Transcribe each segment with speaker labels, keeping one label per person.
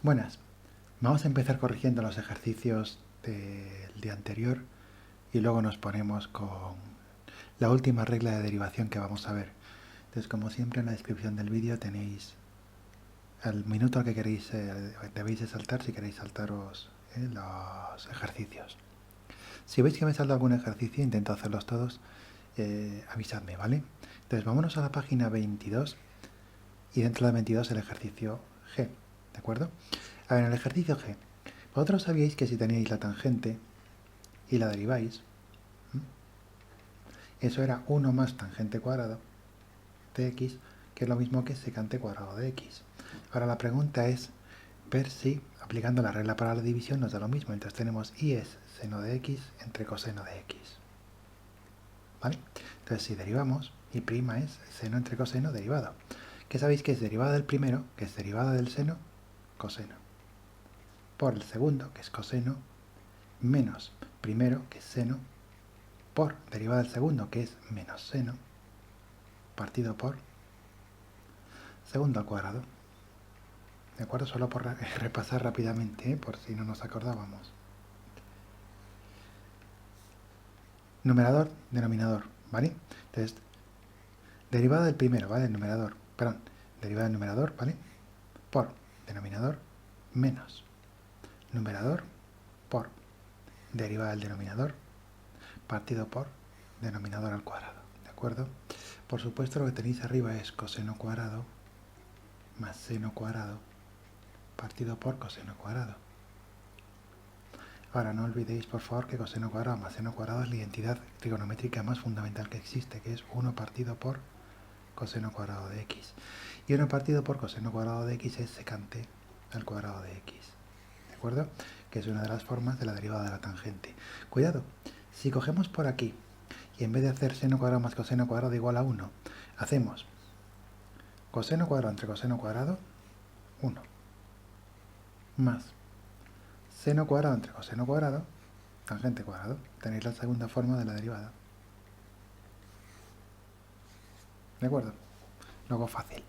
Speaker 1: Buenas, vamos a empezar corrigiendo los ejercicios del día anterior y luego nos ponemos con la última regla de derivación que vamos a ver. Entonces, como siempre, en la descripción del vídeo tenéis el minuto al que queréis, debéis de saltar si queréis saltaros los ejercicios. Si veis que me salta algún ejercicio, intento hacerlos todos, avisadme, ¿vale? Entonces, vámonos a la página 22 y dentro de 22 el ejercicio G, ¿de acuerdo? A ver, en el ejercicio G, vosotros sabíais que si teníais la tangente y la deriváis, eso era 1 más tangente cuadrado de x, que es lo mismo que secante cuadrado de x. Ahora la pregunta es ver si, aplicando la regla para la división, nos da lo mismo. Entonces tenemos y es seno de x entre coseno de x. ¿Vale? Entonces si derivamos, y prima es seno entre coseno derivado. ¿Qué sabéis que es derivada del primero? Que es derivada del seno, coseno. Por el segundo, que es coseno, menos primero, que es seno, por derivada del segundo, que es menos seno, partido por segundo al cuadrado. ¿De acuerdo? Solo por repasar rápidamente, por si no nos acordábamos. Numerador, denominador, ¿vale? Entonces, derivada del primero, ¿vale? El numerador, perdón, derivada del numerador, ¿vale? Por denominador menos numerador por derivada del denominador partido por denominador al cuadrado, ¿de acuerdo? Por supuesto, lo que tenéis arriba es coseno cuadrado más seno cuadrado partido por coseno cuadrado. Ahora, no olvidéis, por favor, que coseno cuadrado más seno cuadrado es la identidad trigonométrica más fundamental que existe, que es 1 partido por coseno cuadrado de x. Y 1 partido por coseno cuadrado de x es secante al cuadrado de x, ¿de acuerdo? Que es una de las formas de la derivada de la tangente. Cuidado, si cogemos por aquí y en vez de hacer seno cuadrado más coseno cuadrado igual a 1, hacemos coseno cuadrado entre coseno cuadrado, 1, más seno cuadrado entre coseno cuadrado, tangente cuadrado. Tenéis la segunda forma de la derivada. ¿De acuerdo? Luego fácil.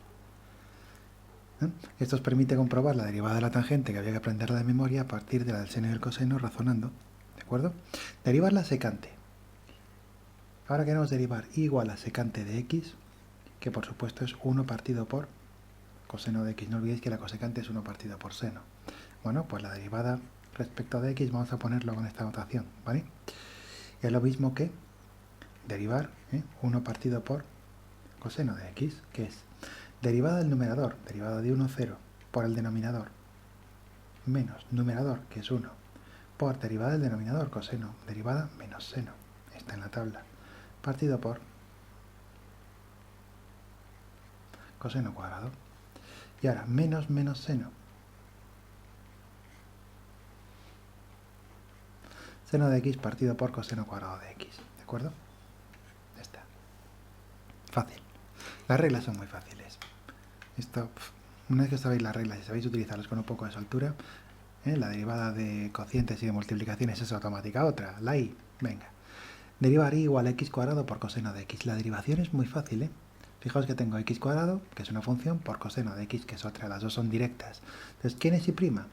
Speaker 1: Esto os permite comprobar la derivada de la tangente, que había que aprenderla de memoria a partir de la del seno y del coseno, razonando. ¿De acuerdo? Derivar la secante. Ahora queremos derivar y igual a secante de x, que por supuesto es 1 partido por coseno de x. No olvidéis que la cosecante es 1 partido por seno. Bueno, pues la derivada respecto de x vamos a ponerlo con esta notación, ¿vale? Es lo mismo que derivar 1 partido por coseno de x, que es derivada del numerador, derivada de 1, 0, por el denominador, menos numerador, que es 1, por derivada del denominador, coseno, derivada menos seno, está en la tabla, partido por coseno cuadrado. Y ahora, menos menos seno. Seno de x partido por coseno cuadrado de x, ¿de acuerdo? Ya está. Fácil. Las reglas son muy fáciles. Esto, una vez que sabéis las reglas y sabéis utilizarlas con un poco de soltura, la derivada de cocientes y de multiplicaciones es automática. Otra, la y, venga. Derivar y igual a x cuadrado por coseno de x. La derivación es muy fácil, ¿eh? Fijaos que tengo x cuadrado, que es una función, por coseno de x, que es otra. Las dos son directas. Entonces, ¿quién es y prima?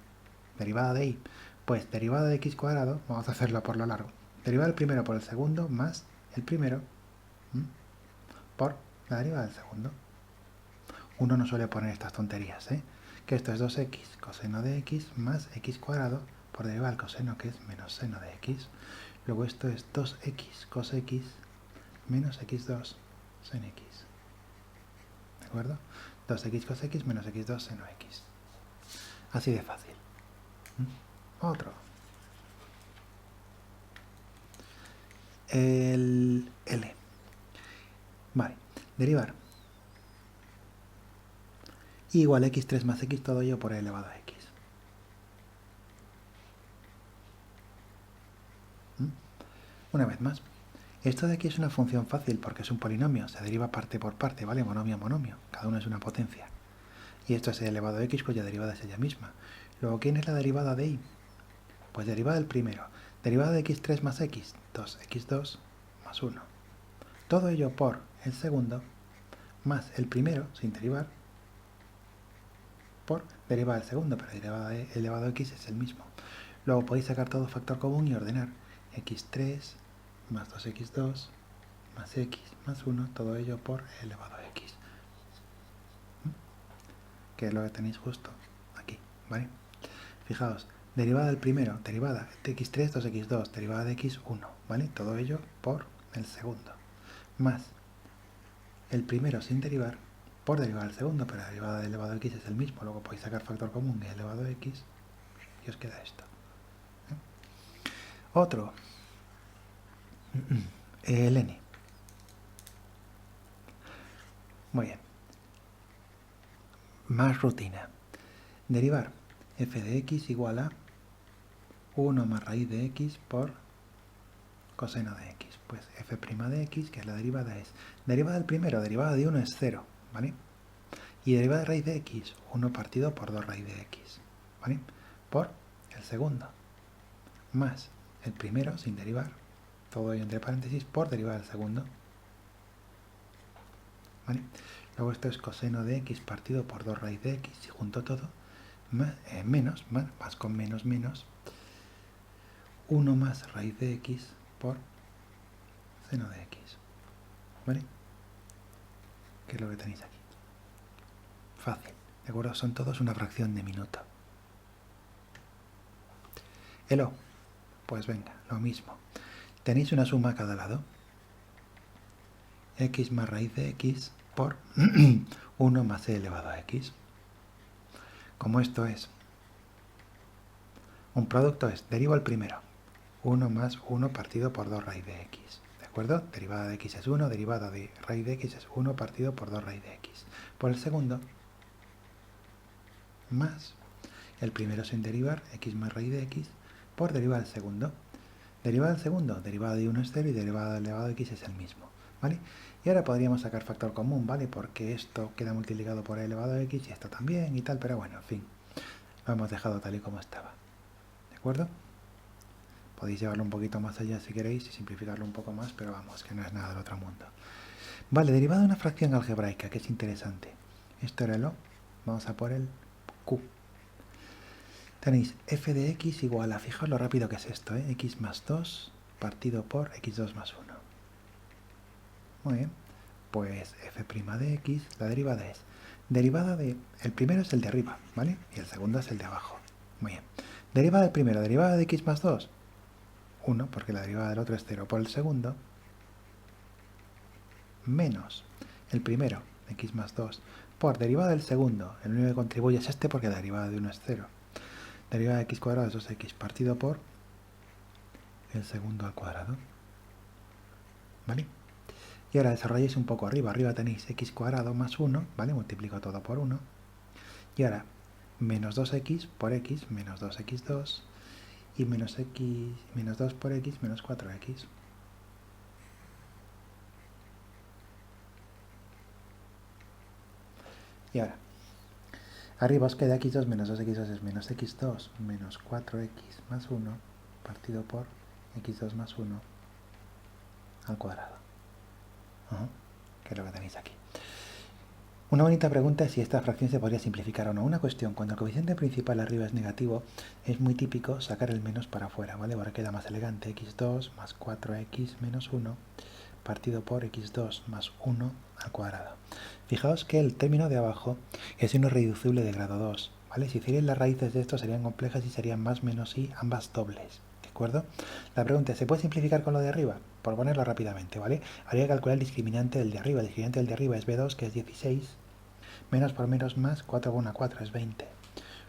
Speaker 1: Derivada de y. Pues derivada de x cuadrado, vamos a hacerlo por lo largo. Derivada del primero por el segundo más el primero por la derivada del segundo. Uno no suele poner estas tonterías, ¿eh? Que esto es 2x coseno de x más x cuadrado por derivada del coseno, que es menos seno de x. Luego esto es 2x cos x menos x2 sen x. ¿De acuerdo? 2x cos x menos x2 seno x. Así de fácil. Otro. El L. Vale. Derivar. Igual a x3 más x todo ello por e elevado a x. Una vez más. Esto de aquí es una función fácil porque es un polinomio, se deriva parte por parte, ¿vale? Monomio a monomio, cada uno es una potencia. Y esto es e elevado a x cuya derivada es ella misma. Luego, ¿quién es la derivada de y? Pues derivada del primero. Derivada de x3 más x, 2x2 más 1. Todo ello por el segundo más el primero, sin derivar, por derivada del segundo, pero derivada de elevado a x es el mismo. Luego podéis sacar todo factor común y ordenar x3 más 2x2 más x más 1, todo ello por elevado a x. Que es lo que tenéis justo aquí, ¿vale? Fijaos, derivada del primero, derivada de x3, 2x2, derivada de x1, ¿vale? Todo ello por el segundo. Más el primero sin derivar por derivada del segundo, pero la derivada de elevado a x es el mismo. Luego podéis sacar factor común de elevado a x y os queda esto. Otro, el n. Muy bien. Más rutina. Derivar f de x igual a 1 más raíz de x por coseno de x. Pues f' de x, que es la derivada, es derivada del primero, derivada de 1 es 0, ¿vale? Y derivada de raíz de x, 1 partido por 2 raíz de x, ¿vale? Por el segundo, más el primero sin derivar, todo ello entre paréntesis, por derivada del segundo, ¿vale? Luego esto es coseno de x partido por 2 raíz de x, y junto todo, más con menos, 1 más raíz de x por seno de x, ¿vale? Que es lo que tenéis aquí. Fácil, ¿de acuerdo? Son todos una fracción de minuto. El o, pues venga, lo mismo. Tenéis una suma a cada lado. X más raíz de x por 1 más e elevado a x. Como esto es un producto, es derivo al primero. 1 más 1 partido por 2 raíz de x. ¿De acuerdo? Derivada de x es 1, derivada de raíz de x es 1 partido por 2 raíz de x. Por el segundo, más el primero sin derivar, x más raíz de x, por derivada del segundo. Derivada del segundo, derivada de 1 es 0 y derivada del elevado a x es el mismo, ¿vale? Y ahora podríamos sacar factor común, ¿vale? Porque esto queda multiplicado por el elevado a x y esto también y tal, pero bueno, en fin, lo hemos dejado tal y como estaba, ¿de acuerdo? Podéis llevarlo un poquito más allá si queréis y simplificarlo un poco más, pero vamos, que no es nada del otro mundo. Vale, derivada de una fracción algebraica, que es interesante. Esto era el o, vamos a por el q. Tenéis f de x igual a, fijaos lo rápido que es esto, x más 2 partido por x2 más 1. Muy bien, pues f' de x, la derivada es, derivada de, el primero es el de arriba, ¿vale? Y el segundo es el de abajo. Muy bien, derivada del primero, derivada de x más 2, 1, porque la derivada del otro es 0 por el segundo, menos el primero, x más 2, por derivada del segundo, el único que contribuye es este porque la derivada de 1 es 0. Derivada de x cuadrado es 2x partido por el segundo al cuadrado, ¿vale? Y ahora desarrolláis un poco arriba. Arriba tenéis x cuadrado más 1, ¿vale? Multiplico todo por 1. Y ahora menos 2x por x, menos 2x2, y menos 2 por x, menos 4x. Y ahora, arriba os queda x2 menos 2x2 es menos x2 menos 4x más 1 partido por x2 más 1 al cuadrado. Que es lo que tenéis aquí. Una bonita pregunta es si esta fracción se podría simplificar o no. Una cuestión, cuando el coeficiente principal arriba es negativo, es muy típico sacar el menos para afuera, ¿vale? Ahora queda más elegante, x2 más 4x menos 1 partido por x2 más 1 al cuadrado. Fijaos que el término de abajo es un irreducible de grado 2, ¿vale? Si hicierais las raíces de esto serían complejas y serían más, menos y ambas dobles, ¿de acuerdo? La pregunta es, ¿se puede simplificar con lo de arriba? Por ponerlo rápidamente, ¿vale? Habría que calcular el discriminante del de arriba. El discriminante del de arriba es b2, que es 16, menos por menos más, 4 por 1, 4 es 20.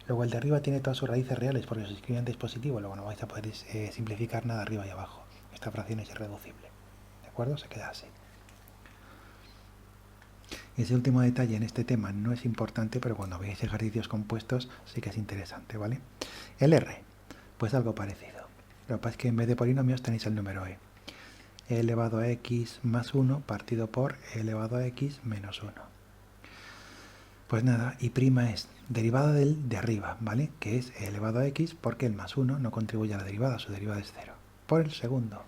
Speaker 1: Luego el de arriba tiene todas sus raíces reales porque su discriminante es positivo, luego no vais a poder simplificar nada arriba y abajo. Esta fracción es irreducible, ¿de acuerdo? Se queda así. Ese último detalle en este tema no es importante, pero cuando veáis ejercicios compuestos sí que es interesante, ¿vale? El R, pues algo parecido. Lo que pasa es que en vez de polinomios tenéis el número e elevado a x más 1 partido por e elevado a x menos 1. Pues nada, y prima es derivada del de arriba, ¿vale? Que es e elevado a x porque el más 1 no contribuye a la derivada, su derivada es 0. Por el segundo,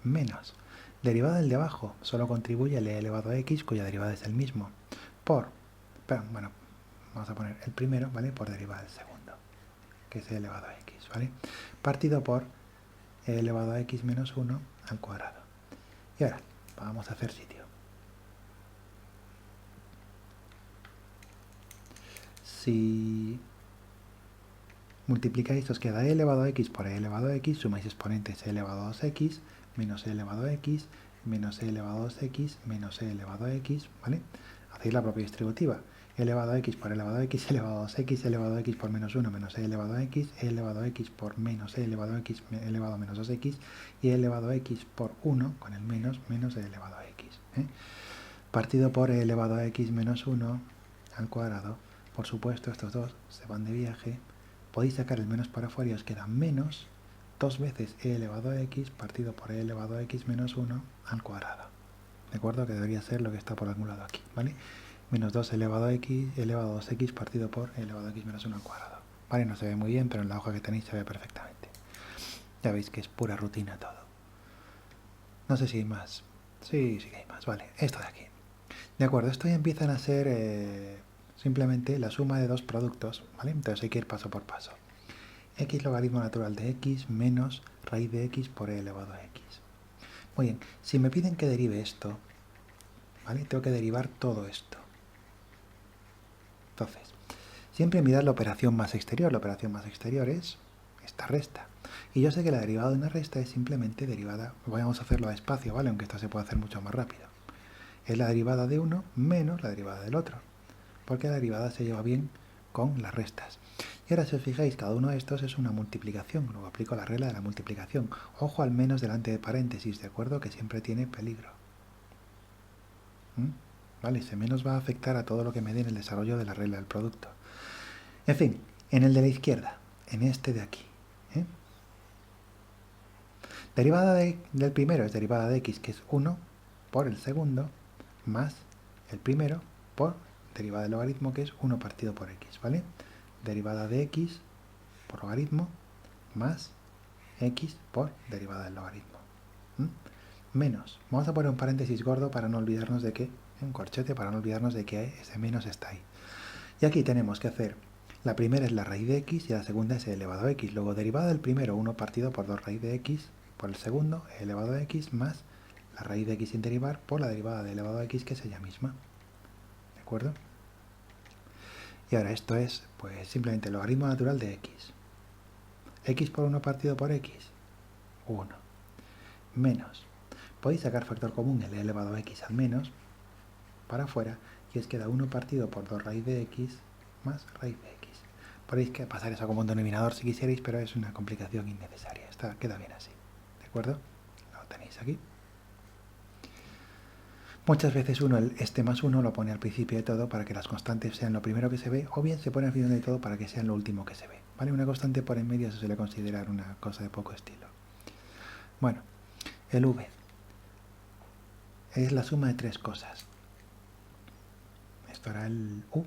Speaker 1: menos derivada del de abajo, solo contribuye el e elevado a x cuya derivada es el mismo. Por, bueno, vamos a poner el primero, ¿vale? Por derivada del segundo, que es e elevado a x, ¿vale? Partido por e elevado a x menos 1 al cuadrado. Y ahora, vamos a hacer sitio. Si multiplicáis, os queda e elevado a x por e elevado a x, sumáis exponentes e elevado a 2x, menos e elevado a x, menos e elevado a 2x, menos e elevado a x, ¿vale? Hacéis la propia distributiva. E elevado a x por e elevado a x, e elevado a 2x, e elevado a x por menos 1, menos e elevado a x, e elevado a x por menos e elevado a x, e elevado a menos 2x, y e elevado a x por 1, con el menos, menos e elevado a x. Partido por e elevado a x menos 1 al cuadrado. Por supuesto, estos dos se van de viaje. Podéis sacar el menos para afuera y os queda menos 2 veces e elevado a x partido por e elevado a x menos 1 al cuadrado. ¿De acuerdo? Que debería ser lo que está por algún lado aquí, ¿vale? Menos 2 elevado a x, elevado a 2x partido por e elevado a x menos 1 al cuadrado. ¿Vale? No se ve muy bien, pero en la hoja que tenéis se ve perfectamente. Ya veis que es pura rutina todo. No sé si hay más. Sí, sí que hay más. Vale, esto de aquí. De acuerdo, esto ya empiezan a ser simplemente la suma de dos productos, ¿vale? Entonces hay que ir paso por paso. X logaritmo natural de x menos raíz de x por e elevado a x. Muy bien, si me piden que derive esto, ¿vale? Tengo que derivar todo esto. Entonces, siempre mirar la operación más exterior. La operación más exterior es esta resta. Y yo sé que la derivada de una resta es simplemente derivada, vamos a hacerlo a espacio, ¿vale? Aunque esto se puede hacer mucho más rápido. Es la derivada de uno menos la derivada del otro, porque la derivada se lleva bien con las restas. Y ahora si os fijáis, cada uno de estos es una multiplicación, luego aplico la regla de la multiplicación. Ojo al menos delante de paréntesis, ¿de acuerdo? Que siempre tiene peligro. ¿Vale? Ese menos va a afectar a todo lo que me dé en el desarrollo de la regla del producto. En fin, en el de la izquierda, en este de aquí. Derivada del primero es derivada de x, que es 1 por el segundo, más el primero por derivada del logaritmo, que es 1 partido por x, ¿vale? Derivada de x por logaritmo más x por derivada del logaritmo. Menos. Vamos a poner un paréntesis gordo para no olvidarnos de que, un corchete para no olvidarnos de que ese menos está ahí. Y aquí tenemos que hacer, la primera es la raíz de x y la segunda es e elevado a x. Luego derivada del primero, 1 partido por 2 raíz de x, por el segundo, e elevado a x más la raíz de x sin derivar por la derivada de elevado a x, que es ella misma. ¿De acuerdo? Y ahora esto es, pues, simplemente el logaritmo natural de x. X por 1 partido por x, 1. Menos. Podéis sacar factor común, el e elevado a x al menos, para afuera, y os queda 1 partido por 2 raíz de x más raíz de x. Podéis pasar eso como un denominador si quisierais, pero es una complicación innecesaria. Queda bien así. ¿De acuerdo? Lo tenéis aquí. Muchas veces uno este más 1 lo pone al principio de todo para que las constantes sean lo primero que se ve, o bien se pone al final de todo para que sean lo último que se ve. ¿Vale? Una constante por en medio se suele considerar una cosa de poco estilo. Bueno, el v es la suma de tres cosas. Esto era el u.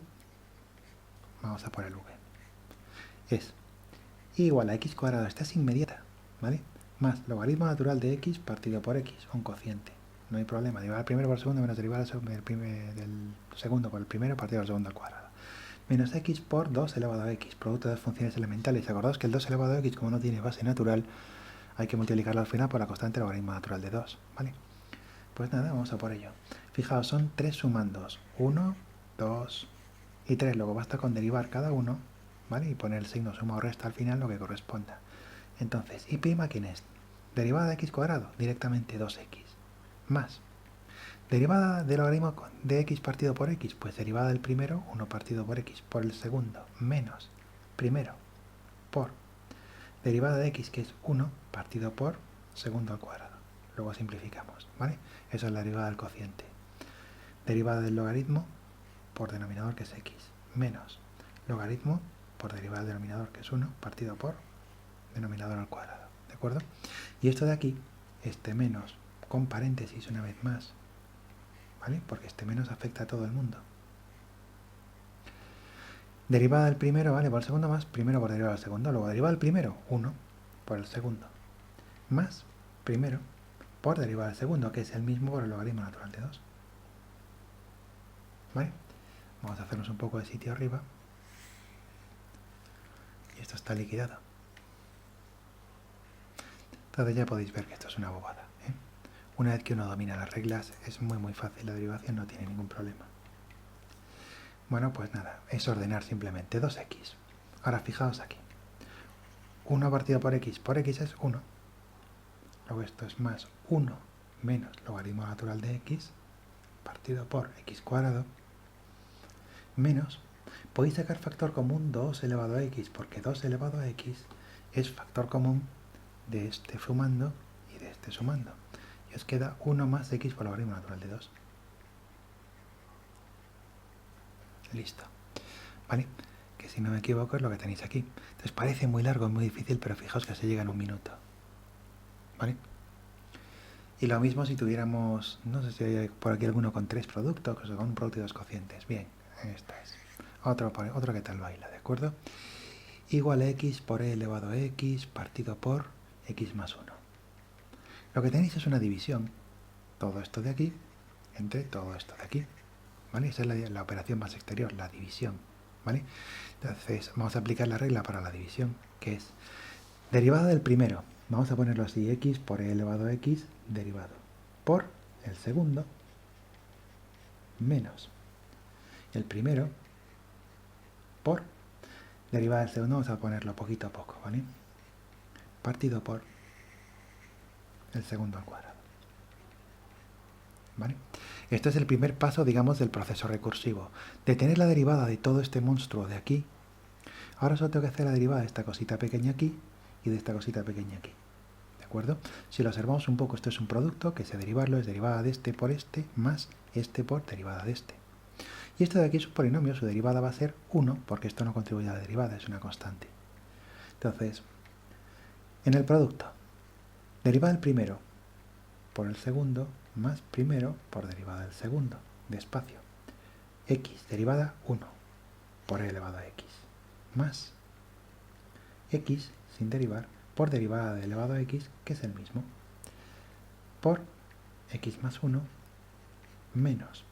Speaker 1: Vamos a por el v. Es igual a x cuadrado, esta es inmediata, ¿vale? Más logaritmo natural de x partido por x, un cociente. No hay problema, derivar el primero por el segundo menos derivar del segundo por el primero partido del segundo al cuadrado. Menos x por 2 elevado a x, producto de funciones elementales. Acordaos que el 2 elevado a x, como no tiene base natural, hay que multiplicarlo al final por la constante logaritmo natural de 2, ¿vale? Pues nada, vamos a por ello. Fijaos, son 3 sumandos, 1, 2 y 3. Luego basta con derivar cada uno, ¿vale? Y poner el signo suma o resta al final, lo que corresponda. Entonces, ¿y prima quién es? Derivada de x cuadrado, directamente 2x. Más. Derivada del logaritmo de x partido por x, pues derivada del primero, 1 partido por x, por el segundo, menos primero, por derivada de x, que es 1 partido por segundo al cuadrado. Luego simplificamos, ¿vale? Eso es la derivada del cociente. Derivada del logaritmo por denominador, que es x, menos logaritmo por derivada del denominador, que es 1 partido por denominador al cuadrado. ¿De acuerdo? Y esto de aquí, este menos con paréntesis una vez más, ¿vale? Porque este menos afecta a todo el mundo. Derivada del primero, ¿vale? Por el segundo más, primero por derivada del segundo, luego derivada del primero, 1 por el segundo, más primero por derivada del segundo, que es el mismo por el logaritmo natural de 2. ¿Vale? Vamos a hacernos un poco de sitio arriba. esto está liquidado. Entonces ya podéis ver que esto es una bobada, ¿eh? Una vez que uno domina las reglas es muy fácil, la derivación no tiene ningún problema. Bueno, pues nada, es ordenar simplemente 2x. Ahora fijaos aquí. 1 partido por x es 1. Luego esto es más 1 menos logaritmo natural de x partido por x cuadrado menos, podéis sacar factor común 2 elevado a x, porque 2 elevado a x es factor común de este sumando y de este sumando. Y os queda 1 más x por logaritmo natural de 2. Listo. ¿Vale? Que si no me equivoco es lo que tenéis aquí. Entonces parece muy largo, muy difícil, pero fijaos que se llega en un minuto. ¿Vale? Y lo mismo si tuviéramos, no sé si hay por aquí alguno con 3 productos, o con un producto y 2 cocientes. Bien, esta es. Otro que tal baila, ¿de acuerdo? Igual a x por e elevado a x partido por x más 1. Lo que tenéis es una división, todo esto de aquí, entre todo esto de aquí. ¿Vale? Esa es la operación más exterior, la división. ¿Vale? Entonces vamos a aplicar la regla para la división, que es derivada del primero. Vamos a ponerlo así, x por e elevado a x derivado por el segundo menos el primero por derivada del segundo, vamos a ponerlo poquito a poco, ¿vale? Partido por el segundo al cuadrado. ¿Vale? Esto es el primer paso, digamos, del proceso recursivo. De tener la derivada de todo este monstruo de aquí, ahora solo tengo que hacer la derivada de esta cosita pequeña aquí y de esta cosita pequeña aquí. ¿De acuerdo? Si lo observamos un poco, esto es un producto que, si derivarlo, es derivada de este por este más este por derivada de este. Y esto de aquí es un polinomio, su derivada va a ser 1, porque esto no contribuye a la derivada, es una constante. Entonces, en el producto, derivada del primero por el segundo más primero por derivada del segundo, despacio. X derivada 1 por e elevado a x más x sin derivar por derivada de elevado a x, que es el mismo, por x más 1 menos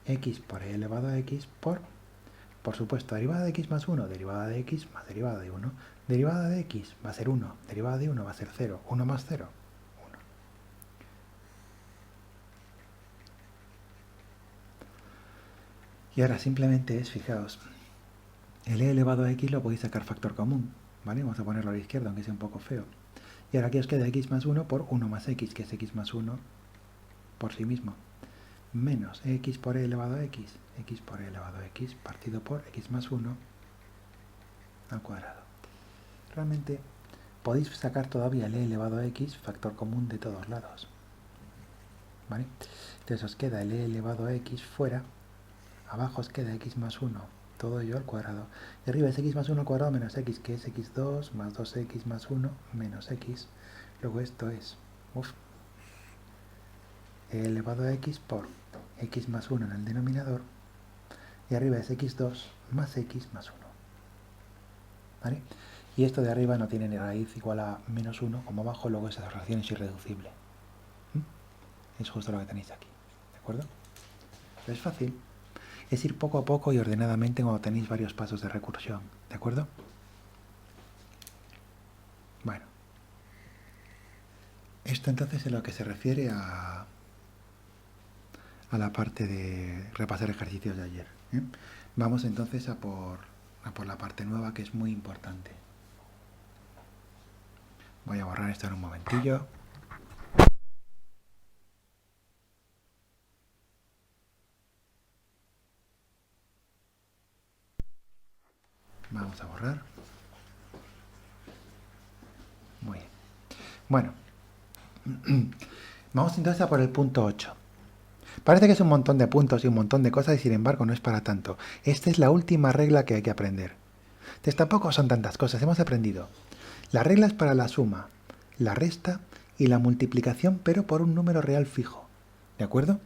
Speaker 1: x por e elevado a x por supuesto, derivada de x más 1, derivada de x más derivada de 1. Derivada de x va a ser 1, derivada de 1 va a ser 0, 1 más 0, 1. Y ahora simplemente es, fijaos, el e elevado a x lo podéis sacar factor común, ¿vale? Vamos a ponerlo a la izquierda, aunque sea un poco feo. Y ahora aquí os queda x más 1 por 1 más x, que es x más 1 por sí mismo, menos x por e elevado a x por e elevado a x partido por x más 1 al cuadrado. Realmente podéis sacar todavía el e elevado a x factor común de todos lados, ¿vale? Entonces os queda el e elevado a x fuera, abajo os queda x más 1, todo ello al cuadrado, y arriba es x más 1 al cuadrado menos x, que es x2 más 2x más 1 menos x. Luego esto es e elevado a x por x más 1 en el denominador, y arriba es x2 más x más 1. ¿Vale? Y esto de arriba no tiene ni raíz igual a menos 1, como abajo, luego esa relación es irreducible. Es justo lo que tenéis aquí, ¿de acuerdo? Pero es fácil. Es ir poco a poco y ordenadamente cuando tenéis varios pasos de recursión, ¿de acuerdo? Bueno. Esto entonces es lo que se refiere a la parte de repasar ejercicios de ayer, ¿eh? Vamos entonces a por la parte nueva, que es muy importante. Voy a borrar esto en un momentillo. Vamos a borrar. Muy bien. Bueno, vamos entonces a por el punto 8. Parece que es un montón de puntos y un montón de cosas, y sin embargo no es para tanto. Esta es la última regla que hay que aprender. Entonces tampoco son tantas cosas. Hemos aprendido las reglas para la suma, la resta y la multiplicación, pero por un número real fijo. ¿De acuerdo?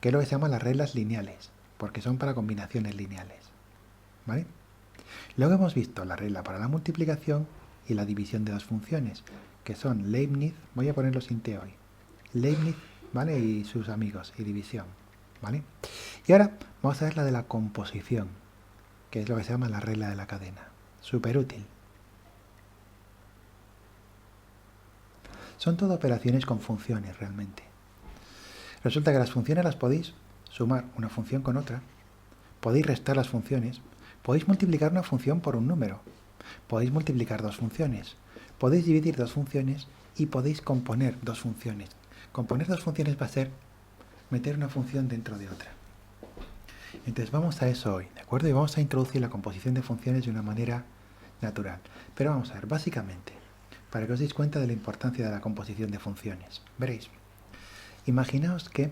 Speaker 1: Que es lo que se llama las reglas lineales, porque son para combinaciones lineales. ¿Vale? Luego hemos visto la regla para la multiplicación y la división de dos funciones, que son Leibniz, voy a ponerlo sin T hoy, Leibniz, ¿vale? Y sus amigos, y división, ¿vale? Y ahora vamos a ver la de la composición, que es lo que se llama la regla de la cadena. Súper útil, Son todo operaciones con funciones realmente. Resulta que las funciones las podéis sumar una función con otra, podéis restar las funciones, podéis multiplicar una función por un número, podéis multiplicar dos funciones, podéis dividir dos funciones y podéis componer dos funciones. Componer dos funciones va a ser meter una función dentro de otra. Entonces vamos a eso hoy, ¿de acuerdo? Y vamos a introducir la composición de funciones de una manera natural. Pero vamos a ver, básicamente, para que os deis cuenta de la importancia de la composición de funciones. Veréis, imaginaos que,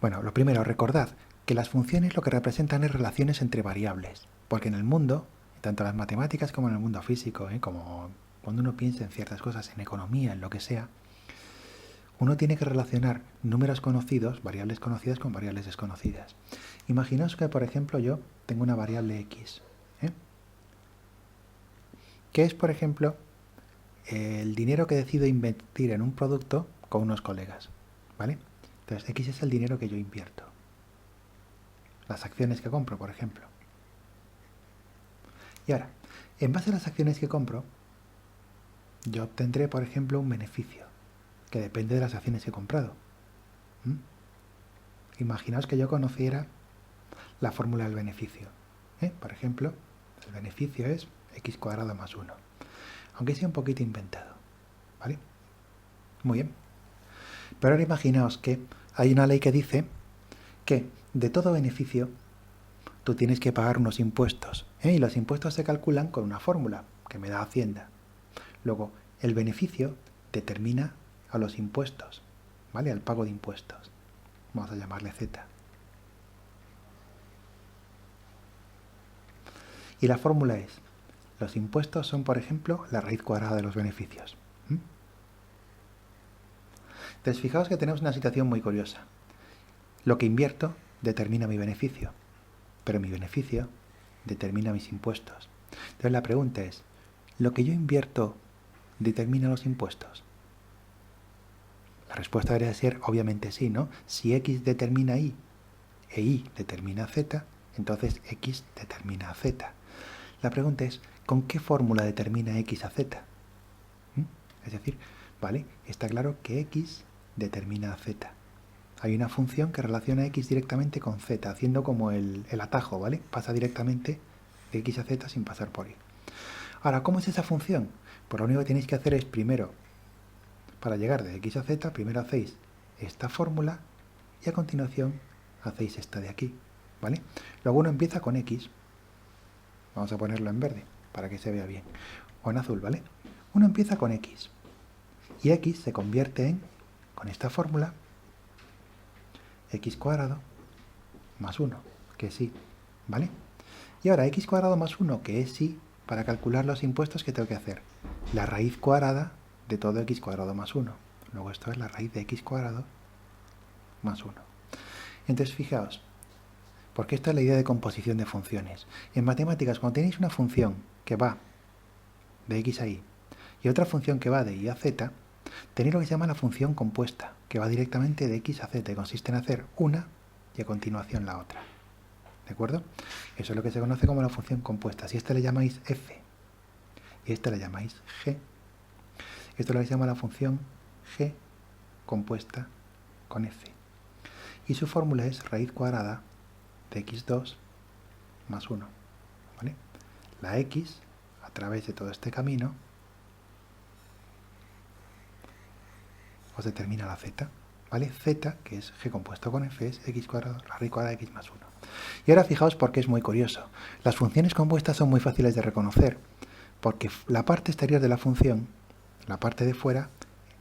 Speaker 1: bueno, lo primero, recordad que las funciones lo que representan es relaciones entre variables, porque en el mundo, tanto en las matemáticas como en el mundo físico, como cuando uno piensa en ciertas cosas, en economía, en lo que sea, uno tiene que relacionar números conocidos, variables conocidas, con variables desconocidas. Imaginaos que, por ejemplo, yo tengo una variable x, que es, por ejemplo, el dinero que decido invertir en un producto con unos colegas, ¿vale? Entonces, x es el dinero que yo invierto. Las acciones que compro, por ejemplo. Y ahora, en base a las acciones que compro, yo obtendré, por ejemplo, un beneficio que depende de las acciones que he comprado. Imaginaos que yo conociera la fórmula del beneficio. Por ejemplo, el beneficio es x cuadrado más 1. Aunque sea un poquito inventado. ¿Vale? Muy bien. Pero ahora imaginaos que hay una ley que dice que de todo beneficio tú tienes que pagar unos impuestos. Y los impuestos se calculan con una fórmula que me da Hacienda. Luego, el beneficio determina a los impuestos, ¿vale? Al pago de impuestos. Vamos a llamarle Z. Y la fórmula es, los impuestos son, por ejemplo, la raíz cuadrada de los beneficios. Entonces, fijaos que tenemos una situación muy curiosa. Lo que invierto determina mi beneficio, pero mi beneficio determina mis impuestos. Entonces, la pregunta es, ¿lo que yo invierto determina los impuestos? La respuesta debería ser, obviamente sí, ¿no? Si X determina Y e Y determina Z, entonces X determina a Z. La pregunta es, ¿con qué fórmula determina X a Z? Es decir, ¿vale? Está claro que X determina a Z. Hay una función que relaciona X directamente con Z, haciendo como el atajo, ¿vale? Pasa directamente de X a Z sin pasar por Y. Ahora, ¿cómo es esa función? Pues lo único que tenéis que hacer es primero, para llegar de X a Z, primero hacéis esta fórmula y a continuación hacéis esta de aquí, ¿vale? Luego uno empieza con X, vamos a ponerlo en verde para que se vea bien, o en azul, ¿vale? Uno empieza con X y X se convierte en, con esta fórmula, X cuadrado más 1, que es Y, ¿vale? Y ahora X cuadrado más 1, que es Y, para calcular los impuestos, ¿qué tengo que hacer? La raíz cuadrada de todo X cuadrado más 1. Luego esto es la raíz de X cuadrado más 1. Entonces, fijaos, porque esta es la idea de composición de funciones. En matemáticas, cuando tenéis una función que va de X a Y y otra función que va de Y a Z, tenéis lo que se llama la función compuesta, que va directamente de X a Z, y consiste en hacer una y a continuación la otra. ¿De acuerdo? Eso es lo que se conoce como la función compuesta. Si a esta le llamáis F y a esta le llamáis G, esto es lo que se llama la función G compuesta con F. Y su fórmula es raíz cuadrada de x2 más 1. ¿Vale? La x, a través de todo este camino, os determina la z. ¿Vale? Z, que es G compuesto con F, es x cuadrado, la raíz cuadrada de x más 1. Y ahora fijaos porque es muy curioso. Las funciones compuestas son muy fáciles de reconocer, porque la parte exterior de la función, la parte de fuera,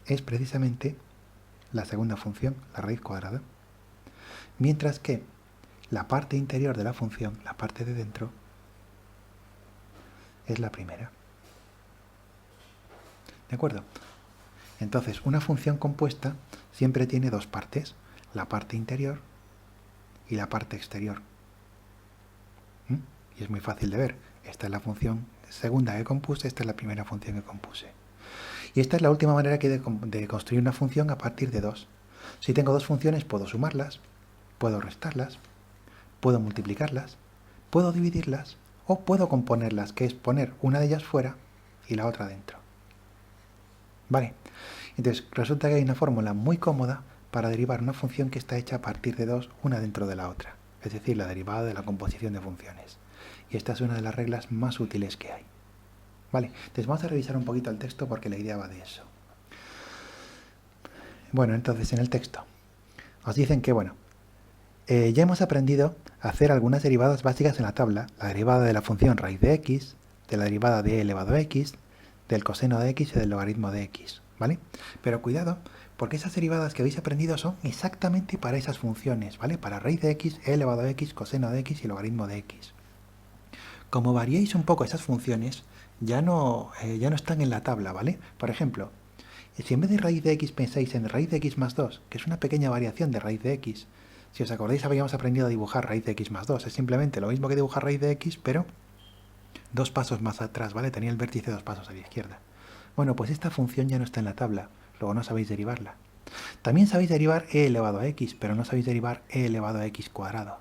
Speaker 1: es precisamente la segunda función, la raíz cuadrada. Mientras que la parte interior de la función, la parte de dentro, es la primera. ¿De acuerdo? Entonces, una función compuesta siempre tiene dos partes, la parte interior y la parte exterior. Y es muy fácil de ver. Esta es la función segunda que compuse, esta es la primera función que compuse. Y esta es la última manera que de construir una función a partir de dos. Si tengo dos funciones, puedo sumarlas, puedo restarlas, puedo multiplicarlas, puedo dividirlas o puedo componerlas, que es poner una de ellas fuera y la otra dentro. Vale, entonces resulta que hay una fórmula muy cómoda para derivar una función que está hecha a partir de dos, una dentro de la otra, es decir, la derivada de la composición de funciones. Y esta es una de las reglas más útiles que hay. Vale, entonces vamos a revisar un poquito el texto porque la idea va de eso. Bueno, entonces en el texto os dicen que, bueno, ya hemos aprendido a hacer algunas derivadas básicas en la tabla, la derivada de la función raíz de x, de la derivada de e elevado a x, del coseno de x y del logaritmo de x, ¿vale? Pero cuidado, porque esas derivadas que habéis aprendido son exactamente para esas funciones, ¿vale? Para raíz de x, e elevado a x, coseno de x y logaritmo de x. Como variéis un poco esas funciones, ya no están en la tabla, ¿vale? Por ejemplo, si en vez de raíz de x pensáis en raíz de x más 2, que es una pequeña variación de raíz de x, si os acordáis habíamos aprendido a dibujar raíz de x más 2, es simplemente lo mismo que dibujar raíz de x, pero dos pasos más atrás, ¿vale? Tenía el vértice dos pasos a la izquierda. Bueno, pues esta función ya no está en la tabla, luego no sabéis derivarla. También sabéis derivar e elevado a x, pero no sabéis derivar e elevado a x cuadrado.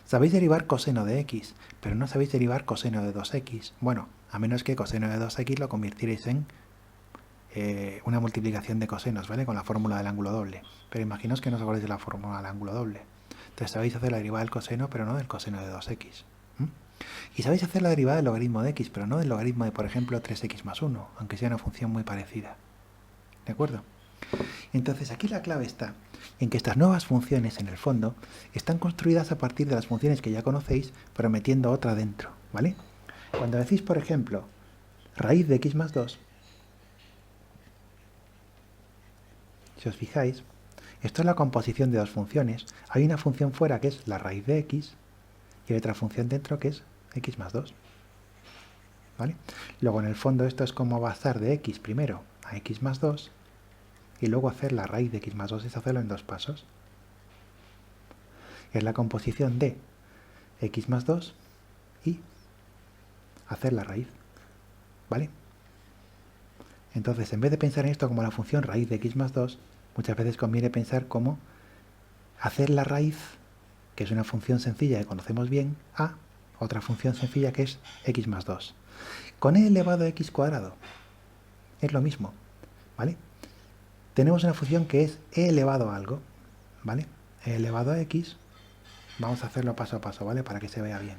Speaker 1: Sabéis derivar coseno de x, pero no sabéis derivar coseno de 2x. Bueno, a menos que coseno de 2x lo convirtierais en una multiplicación de cosenos, ¿vale? Con la fórmula del ángulo doble. Pero imaginaos que no os acordáis de la fórmula del ángulo doble. Entonces sabéis hacer la derivada del coseno, pero no del coseno de 2x. Y sabéis hacer la derivada del logaritmo de x, pero no del logaritmo de, por ejemplo, 3x más 1, aunque sea una función muy parecida. ¿De acuerdo? Entonces aquí la clave está en que estas nuevas funciones, en el fondo, están construidas a partir de las funciones que ya conocéis, pero metiendo otra dentro, ¿vale? Cuando decís, por ejemplo, raíz de x más 2, si os fijáis, esto es la composición de dos funciones. Hay una función fuera que es la raíz de x y hay otra función dentro que es x más 2. ¿Vale? Luego en el fondo esto es como pasar de x primero a x más 2 y luego hacer la raíz de x más 2 es hacerlo en dos pasos. Es la composición de x más 2 y hacer la raíz. ¿Vale? Entonces, en vez de pensar en esto como la función raíz de x más 2, muchas veces conviene pensar como hacer la raíz, que es una función sencilla que conocemos bien, a otra función sencilla que es x más 2. Con e elevado a x cuadrado es lo mismo, ¿vale? Tenemos una función que es e elevado a algo, ¿vale? E elevado a x, vamos a hacerlo paso a paso, ¿vale? Para que se vea bien.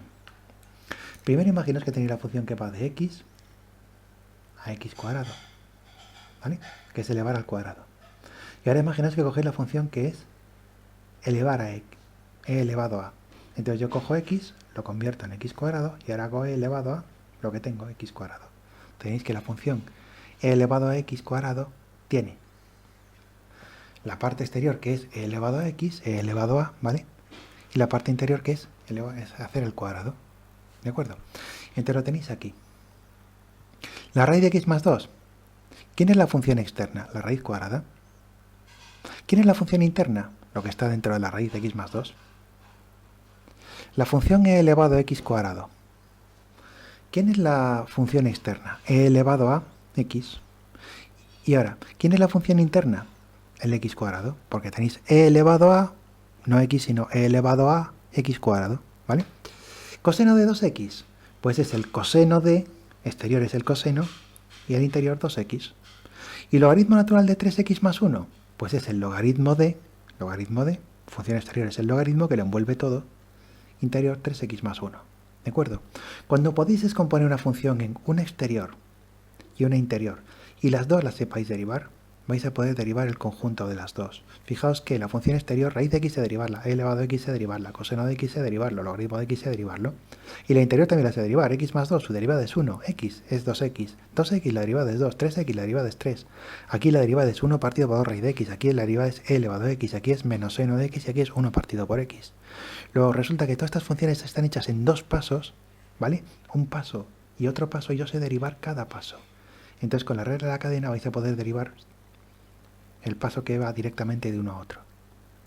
Speaker 1: Primero imaginaos que tenéis la función que va de x a x cuadrado, ¿vale? Que es elevar al cuadrado. Y ahora imaginaos que cogéis la función que es elevar a e elevado a. Entonces yo cojo x, lo convierto en x cuadrado y ahora hago e elevado a lo que tengo, x cuadrado. Tenéis que la función e elevado a x cuadrado tiene la parte exterior que es e elevado a x, e elevado a, ¿vale? Y la parte interior que es hacer el cuadrado, ¿de acuerdo? Entonces lo tenéis aquí. La raíz de x más 2. ¿Quién es la función externa? La raíz cuadrada. ¿Quién es la función interna? Lo que está dentro de la raíz de x más 2. La función e elevado a x cuadrado. ¿Quién es la función externa? E elevado a x. Y ahora, ¿quién es la función interna? El x cuadrado, porque tenéis e elevado a, no x, sino e elevado a x cuadrado, ¿vale? Coseno de 2x, pues es el coseno de, exterior es el coseno, y el interior 2x. ¿Y logaritmo natural de 3x más 1? Pues es el logaritmo de, función exterior es el logaritmo que lo envuelve todo, interior 3x más 1. ¿De acuerdo? Cuando podéis descomponer una función en una exterior y una interior, y las dos las sepáis derivar, vais a poder derivar el conjunto de las dos. Fijaos que la función exterior, raíz de x, sé derivarla, e elevado a x, sé derivarla, coseno de x, sé derivarlo, logaritmo de x, sé derivarlo. Y la interior también la sé derivar, x más 2, su derivada es 1, x es 2x, 2x la derivada es 2, 3x la derivada es 3. Aquí la derivada es 1 partido por 2 raíz de x, aquí la derivada es e elevado a x, aquí es menos seno de x y aquí es 1 partido por x. Luego resulta que todas estas funciones están hechas en dos pasos, ¿vale? Un paso y otro paso, y yo sé derivar cada paso. Entonces con la regla de la cadena vais a poder derivar el paso que va directamente de uno a otro.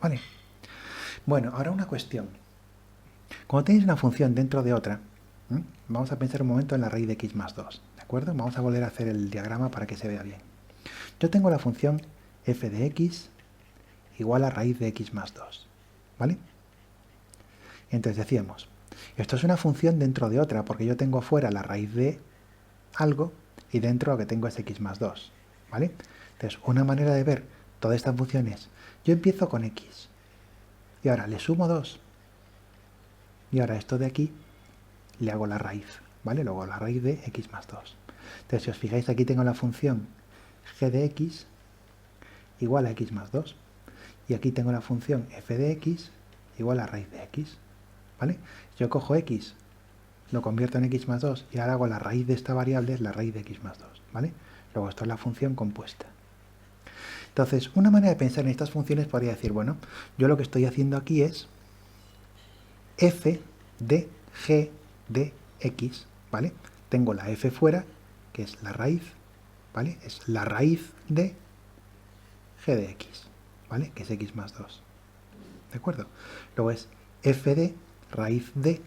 Speaker 1: ¿Vale? Bueno, ahora una cuestión. Cuando tenéis una función dentro de otra, vamos a pensar un momento en la raíz de x más 2. ¿De acuerdo? Vamos a volver a hacer el diagrama para que se vea bien. Yo tengo la función f de x igual a raíz de x más 2. ¿Vale? Entonces decíamos, esto es una función dentro de otra, porque yo tengo fuera la raíz de algo y dentro lo que tengo es x más 2. ¿vale? Entonces, una manera de ver todas estas funciones, yo empiezo con x, y ahora le sumo 2, y ahora esto de aquí le hago la raíz, ¿vale? Luego la raíz de x más 2. Entonces, si os fijáis, aquí tengo la función g de x igual a x más 2, y aquí tengo la función f de x igual a raíz de x, ¿vale? Yo cojo x, lo convierto en x más 2 y ahora hago la raíz de esta variable, es la raíz de x más 2, ¿vale? Luego esto es la función compuesta. Entonces, una manera de pensar en estas funciones podría decir, bueno, yo lo que estoy haciendo aquí es f de g de x, ¿vale? Tengo la f fuera, que es la raíz, ¿vale? Es la raíz de g de x, ¿vale? Que es x más 2, ¿de acuerdo? Luego es f de raíz de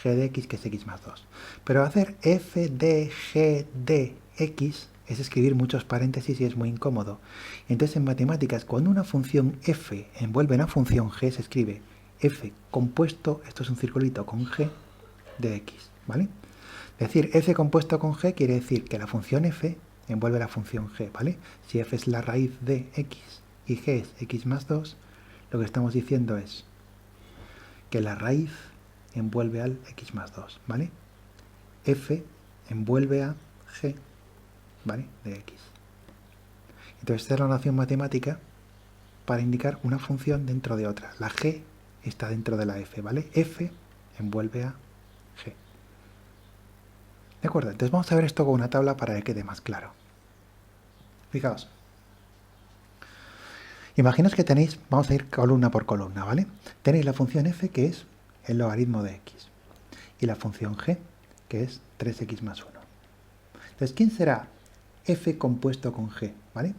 Speaker 1: g de x, que es x más 2. Pero hacer f de g de x es escribir muchos paréntesis y es muy incómodo. Entonces, en matemáticas, cuando una función f envuelve una función g, se escribe f compuesto, esto es un circulito, con g de x, ¿vale? Es decir, f compuesto con g quiere decir que la función f envuelve la función g, ¿vale? Si f es la raíz de x y g es x más 2, lo que estamos diciendo es que la raíz envuelve al x más 2, ¿vale? F envuelve a g, ¿vale? De x. Entonces, esta es la noción matemática para indicar una función dentro de otra. La g está dentro de la f, ¿vale? F envuelve a g. ¿De acuerdo? Entonces vamos a ver esto con una tabla para que quede más claro. Fijaos. Imaginaos que tenéis, vamos a ir columna por columna, ¿vale? Tenéis la función f, que es el logaritmo de x, y la función g, que es 3x más 1. Entonces, ¿quién será f compuesto con g, ¿vale?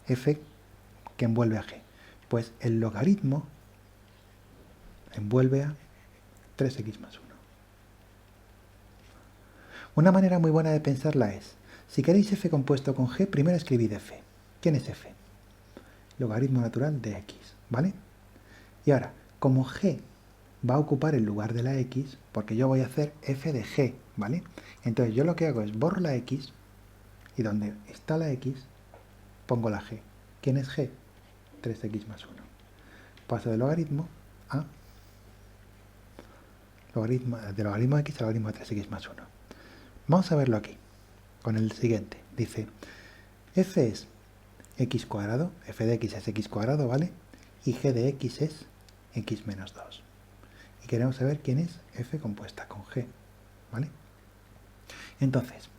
Speaker 1: F que envuelve a g. Pues el logaritmo envuelve a 3x más 1. Una manera muy buena de pensarla es, si queréis f compuesto con g, primero escribid f. ¿Quién es f? Logaritmo natural de x, ¿vale? Y ahora, como g va a ocupar el lugar de la x, porque yo voy a hacer f de g, ¿vale? Entonces yo lo que hago es borro la x, y donde está la x, pongo la g. ¿Quién es g? 3x más 1. Paso de logaritmo a logaritmo de x a logaritmo de 3x más 1. Vamos a verlo aquí, con el siguiente. Dice, f es x cuadrado, f de x es x cuadrado, ¿vale? Y g de x es x menos 2. Y queremos saber quién es f compuesta con g, ¿vale? Entonces,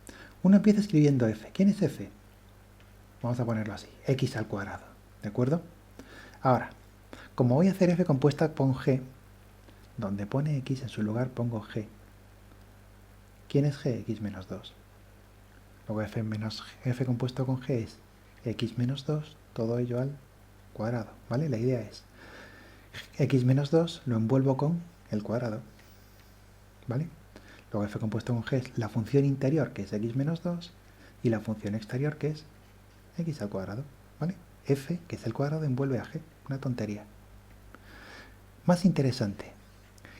Speaker 1: uno empieza escribiendo f. ¿Quién es f? Vamos a ponerlo así, x al cuadrado, ¿de acuerdo? Ahora, como voy a hacer f compuesta con g, donde pone x en su lugar pongo g. ¿Quién es g? X menos 2. Luego f compuesto con g es x menos 2, todo ello al cuadrado, ¿vale? La idea es x menos 2 lo envuelvo con el cuadrado, ¿vale? Luego f compuesto con g es la función interior, que es x menos 2, y la función exterior, que es x al cuadrado, ¿vale? F, que es el cuadrado, envuelve a g. Una tontería. Más interesante,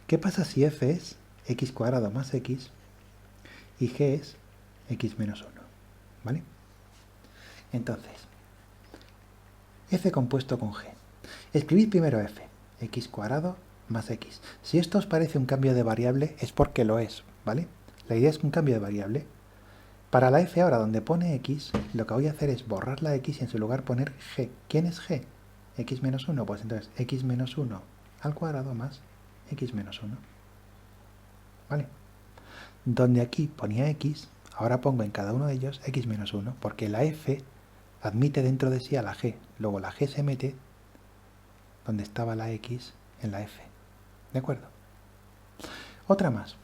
Speaker 1: ¿qué pasa si f es x cuadrado más x y g es x menos 1, ¿vale? Entonces, f compuesto con g. Escribid primero f, x cuadrado más x. Si esto os parece un cambio de variable, es porque lo es, ¿vale? La idea es un cambio de variable. Para la f ahora, donde pone x, lo que voy a hacer es borrar la x y en su lugar poner g. ¿Quién es g? X menos 1, pues entonces x menos 1 al cuadrado más x menos 1. ¿Vale? Donde aquí ponía x, ahora pongo en cada uno de ellos x menos 1, porque la f admite dentro de sí a la g. Luego la g se mete donde estaba la x en la f. ¿De acuerdo? Otra más.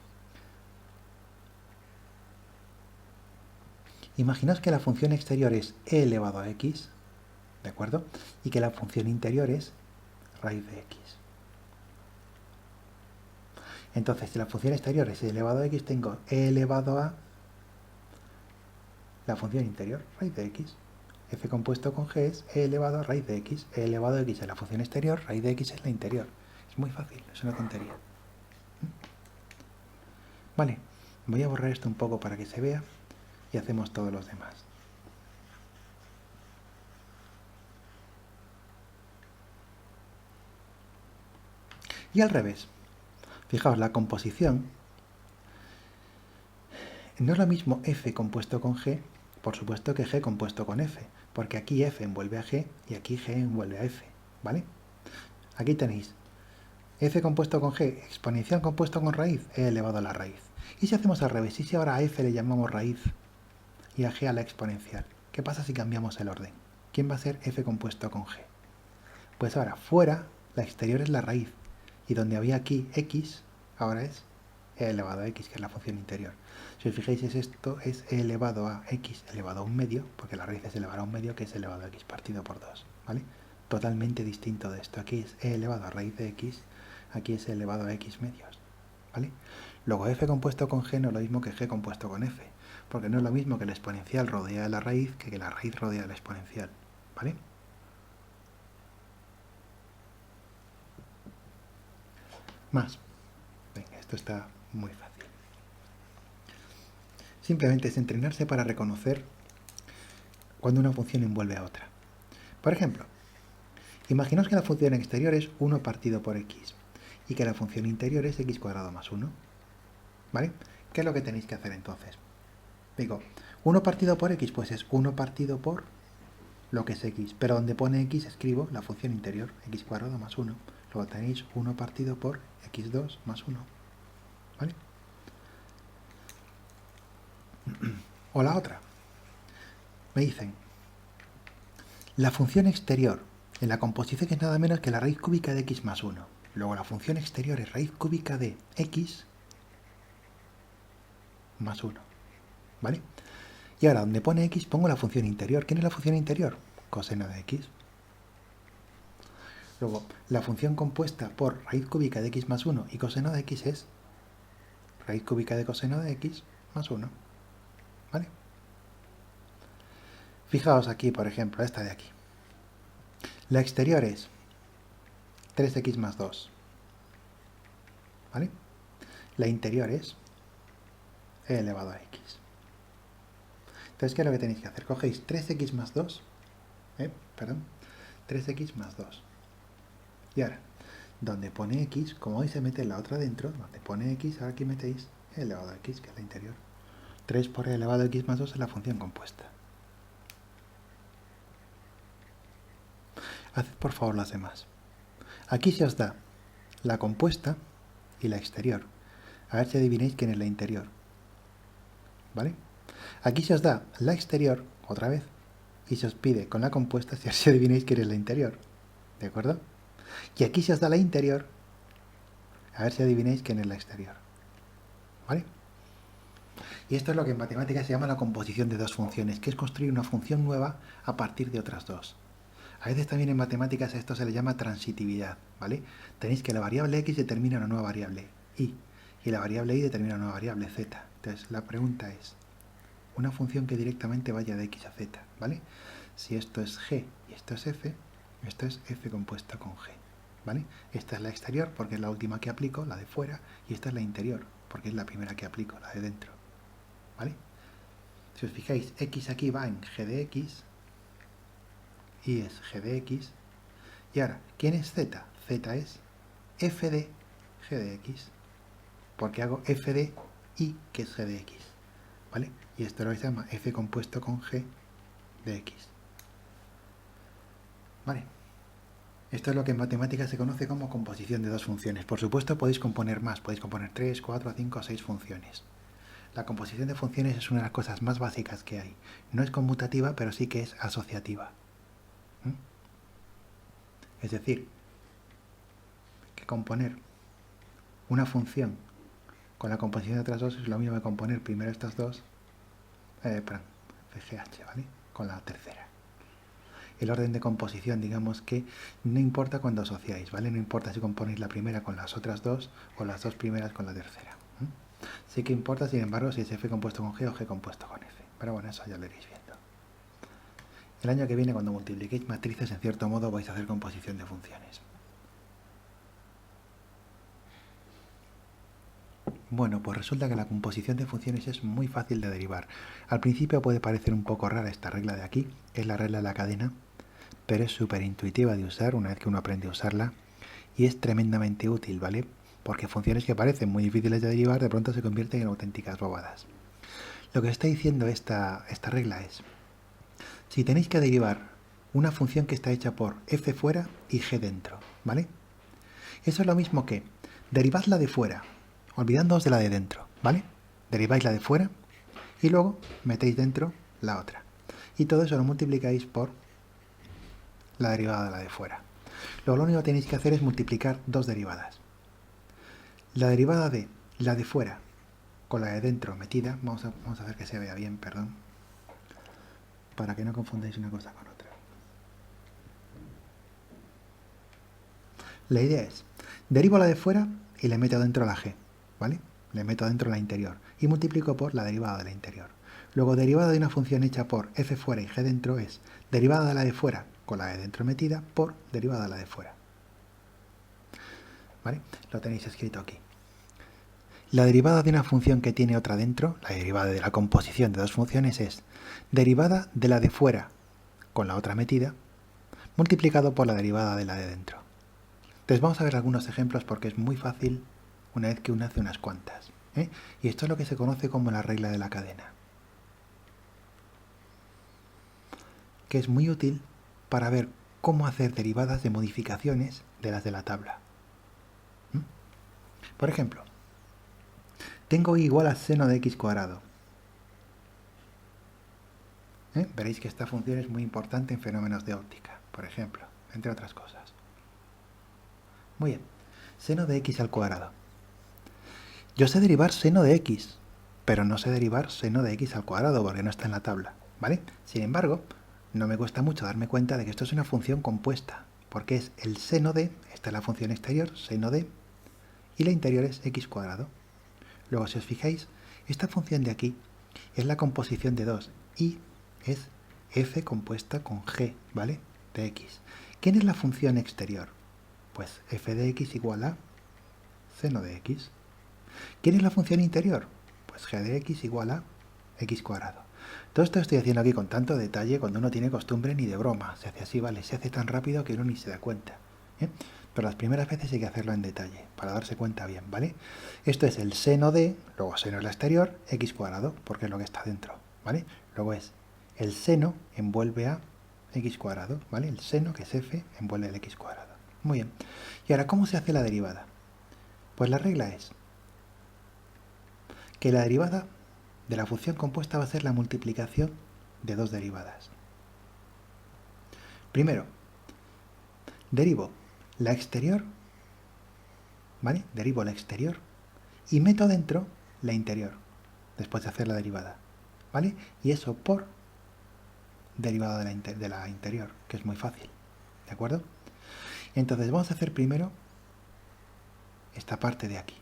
Speaker 1: Imaginaos que la función exterior es e elevado a x, ¿de acuerdo? Y que la función interior es raíz de x. Entonces, si la función exterior es e elevado a x, tengo e elevado a la función interior, raíz de x. F compuesto con g es e elevado a raíz de x. E elevado a x es la función exterior, raíz de x es la interior. Es muy fácil, es una tontería. Vale, voy a borrar esto un poco para que se vea. y hacemos todos los demás. Y al revés, fijaos, la composición no es lo mismo f compuesto con g, por supuesto, que g compuesto con f, porque aquí f envuelve a g y aquí g envuelve a f, ¿vale? Aquí tenéis f compuesto con g, exponencial compuesto con raíz, e elevado a la raíz. ¿Y si hacemos al revés? ¿Y si ahora a f le llamamos raíz y a g a la exponencial? ¿Qué pasa si cambiamos el orden? ¿Quién va a ser f compuesto con g? Pues ahora, fuera, la exterior es la raíz, y donde había aquí x, ahora es e elevado a x, que es la función interior. Si os fijáis, esto es e elevado a x elevado a un medio, porque la raíz es elevado a un medio, que es elevado a x partido por 2, ¿vale? Totalmente distinto de esto. Aquí es e elevado a raíz de x, aquí es e elevado a x medios, ¿vale? Luego, f compuesto con g no es lo mismo que g compuesto con f, porque no es lo mismo que la exponencial rodea a la raíz que la raíz rodea a la exponencial, ¿vale? Más. Venga, esto está muy fácil. Simplemente es entrenarse para reconocer cuando una función envuelve a otra. Por ejemplo, imaginaos que la función exterior es 1 partido por x y que la función interior es x cuadrado más 1. ¿Vale? ¿Qué es lo que tenéis que hacer entonces? Digo, 1 partido por x, pues es 1 partido por lo que es x, pero donde pone x escribo la función interior, x cuadrado más 1. Luego tenéis 1 partido por x2 más 1. ¿Vale? O la otra. Me dicen, la función exterior en la composición es nada menos que la raíz cúbica de x más 1. Luego la función exterior es raíz cúbica de x más 1. ¿Vale? Y ahora, donde pone x, pongo la función interior. ¿Quién es la función interior? Coseno de x. Luego, la función compuesta por raíz cúbica de x más 1 y coseno de x es raíz cúbica de coseno de x más 1. ¿Vale? Fijaos aquí, por ejemplo, esta de aquí. La exterior es 3x más 2. ¿Vale? La interior es e elevado a x. Entonces, ¿qué es lo que tenéis que hacer? Cogéis 3x más 2, 3x más 2. Y ahora, donde pone x, como hoy se mete la otra dentro, donde pone x, ahora aquí metéis e elevado a x, que es la interior. 3 por e elevado a x más 2 es la función compuesta. Haced por favor las demás. Aquí se os da la compuesta y la exterior. A ver si adivináis quién es la interior. ¿Vale? Aquí se os da la exterior, otra vez, y se os pide con la compuesta si adivináis quién es la interior. ¿De acuerdo? Y aquí se os da la interior, a ver si adivináis quién es la exterior. ¿Vale? Y esto es lo que en matemáticas se llama la composición de dos funciones, que es construir una función nueva a partir de otras dos. A veces también en matemáticas a esto se le llama transitividad, ¿vale? Tenéis que la variable x determina una nueva variable y la variable y determina una nueva variable z. Entonces la pregunta es, una función que directamente vaya de x a z, ¿vale? Si esto es g y esto es f compuesta con g, ¿vale? Esta es la exterior porque es la última que aplico, la de fuera, y esta es la interior porque es la primera que aplico, la de dentro, ¿vale? Si os fijáis, x aquí va en g de x, y es g de x, y ahora, ¿quién es z? Z es f de g de x, porque hago f de y, que es g de x, ¿vale? Y esto lo se llama f compuesto con g de x, ¿vale? Esto es lo que en matemáticas se conoce como composición de dos funciones. Por supuesto podéis componer más, podéis componer 3, 4, 5 o 6 funciones. La composición de funciones es una de las cosas más básicas que hay. No es conmutativa, pero sí que es asociativa. Es decir, que componer una función con la composición de otras dos es lo mismo que componer primero estas dos, FGH, ¿vale? Con la tercera. El orden de composición, digamos que no importa cuando asociáis, ¿vale? No importa si componéis la primera con las otras dos o las dos primeras con la tercera. Sí que importa, sin embargo, si es f compuesto con g o g compuesto con f. Pero bueno, eso ya lo iréis viendo. El año que viene, cuando multipliquéis matrices, en cierto modo vais a hacer composición de funciones. Bueno, pues resulta que la composición de funciones es muy fácil de derivar. Al principio puede parecer un poco rara esta regla de aquí, que es la regla de la cadena, pero es súper intuitiva de usar una vez que uno aprende a usarla y es tremendamente útil, ¿vale? Porque funciones que parecen muy difíciles de derivar de pronto se convierten en auténticas bobadas. Lo que está diciendo esta regla es, si tenéis que derivar una función que está hecha por f fuera y g dentro, ¿vale? Eso es lo mismo que derivadla de fuera, olvidándoos de la de dentro, ¿vale? Deriváis la de fuera y luego metéis dentro la otra. Y todo eso lo multiplicáis por la derivada de la de fuera. Luego lo único que tenéis que hacer es multiplicar dos derivadas. La derivada de la de fuera con la de dentro metida, vamos a hacer que se vea bien, perdón, para que no confundáis una cosa con otra. La idea es, derivo la de fuera y le meto dentro la g, ¿vale? Le meto dentro la interior y multiplico por la derivada de la interior. Luego, derivada de una función hecha por f fuera y g dentro es derivada de la de fuera con la de dentro metida por derivada de la de fuera. ¿Vale? Lo tenéis escrito aquí. La derivada de una función que tiene otra dentro, la derivada de la composición de dos funciones es derivada de la de fuera con la otra metida multiplicado por la derivada de la de dentro. Entonces vamos a ver algunos ejemplos porque es muy fácil una vez que uno hace unas cuantas. Y esto es lo que se conoce como la regla de la cadena, que es muy útil para ver cómo hacer derivadas de modificaciones de las de la tabla. Por ejemplo, tengo y igual a seno de x cuadrado. Veréis que esta función es muy importante en fenómenos de óptica, por ejemplo, entre otras cosas. Muy bien, seno de x al cuadrado. Yo sé derivar seno de x, pero no sé derivar seno de x al cuadrado porque no está en la tabla, ¿vale? Sin embargo, no me cuesta mucho darme cuenta de que esto es una función compuesta, porque es el seno de, esta es la función exterior, seno de, y la interior es x cuadrado. Luego, si os fijáis, esta función de aquí es la composición de 2 y es f compuesta con g, ¿vale? De x. ¿Quién es la función exterior? Pues f de x igual a seno de x. ¿Quién es la función interior? Pues g de x igual a x cuadrado. Todo esto estoy haciendo aquí con tanto detalle cuando uno tiene costumbre ni de broma. Se hace así, ¿vale? Se hace tan rápido que uno ni se da cuenta. Pero las primeras veces hay que hacerlo en detalle, para darse cuenta bien, ¿vale? Esto es el seno de, luego seno es la exterior, x cuadrado, porque es lo que está dentro, ¿vale? Luego es el seno envuelve a x cuadrado, ¿vale? El seno, que es f, envuelve el x cuadrado. Muy bien. Y ahora, ¿cómo se hace la derivada? Pues la regla es que la derivada de la función compuesta va a ser la multiplicación de dos derivadas. Primero, derivo la exterior, ¿vale? Derivo la exterior y meto dentro la interior, después de hacer la derivada, ¿vale? Y eso por derivada de la interior, que es muy fácil, ¿de acuerdo? Entonces vamos a hacer primero esta parte de aquí.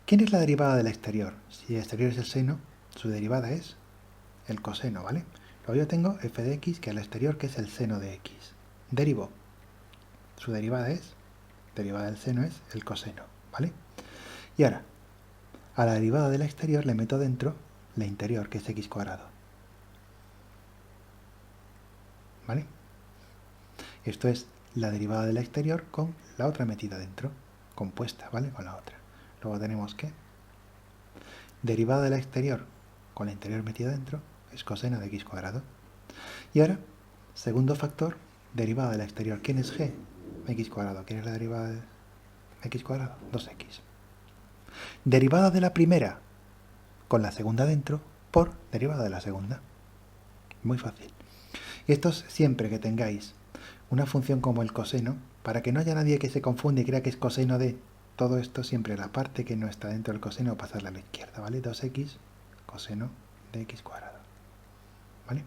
Speaker 1: ¿Quién es la derivada del exterior? Si el exterior es el seno, su derivada es el coseno, ¿vale? Luego yo tengo f de x, que es el exterior, que es el seno de x. Derivo. Su derivada del seno es el coseno, ¿vale? Y ahora, a la derivada del exterior le meto dentro la interior, que es x cuadrado. ¿Vale? Esto es la derivada del exterior con la otra metida dentro, compuesta, ¿vale? Con la otra. Luego tenemos que derivada del exterior con la interior metida dentro es coseno de x cuadrado. Y ahora, segundo factor, derivada del exterior. ¿Quién es g? X cuadrado. ¿Quién es la derivada de x cuadrado? 2x. Derivada de la primera con la segunda dentro por derivada de la segunda. Muy fácil. Y esto es siempre que tengáis una función como el coseno, para que no haya nadie que se confunde y crea que es coseno de todo esto, siempre la parte que no está dentro del coseno pasarla a la izquierda, ¿vale? 2x coseno de x cuadrado, ¿vale?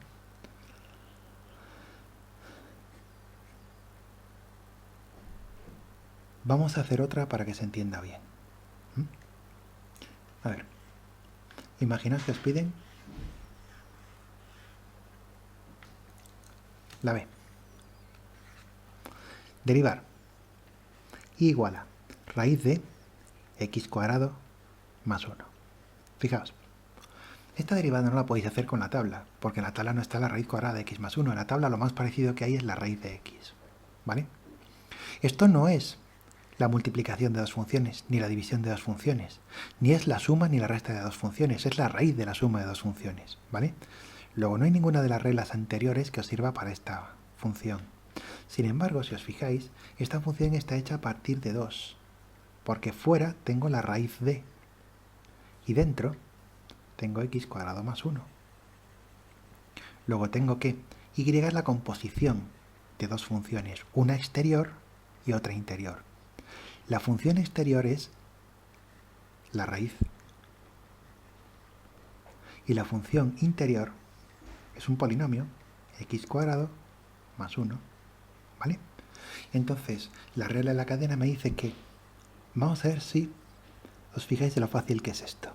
Speaker 1: Vamos a hacer otra para que se entienda bien. A ver, imaginaos que os piden la b. Derivar y igual a raíz de x cuadrado más 1. Fijaos, esta derivada no la podéis hacer con la tabla, porque en la tabla no está la raíz cuadrada de x más 1. En la tabla lo más parecido que hay es la raíz de x, ¿vale? Esto no es la multiplicación de dos funciones, ni la división de dos funciones, ni es la suma ni la resta de dos funciones, es la raíz de la suma de dos funciones, ¿vale? Luego no hay ninguna de las reglas anteriores que os sirva para esta función. Sin embargo, si os fijáis, esta función está hecha a partir de 2, porque fuera tengo la raíz de, y dentro tengo x cuadrado más 1. Luego tengo que y es la composición de dos funciones, una exterior y otra interior. La función exterior es la raíz y la función interior es un polinomio, x cuadrado más 1, ¿vale? Entonces, la regla de la cadena me dice que, vamos a ver si os fijáis de lo fácil que es esto.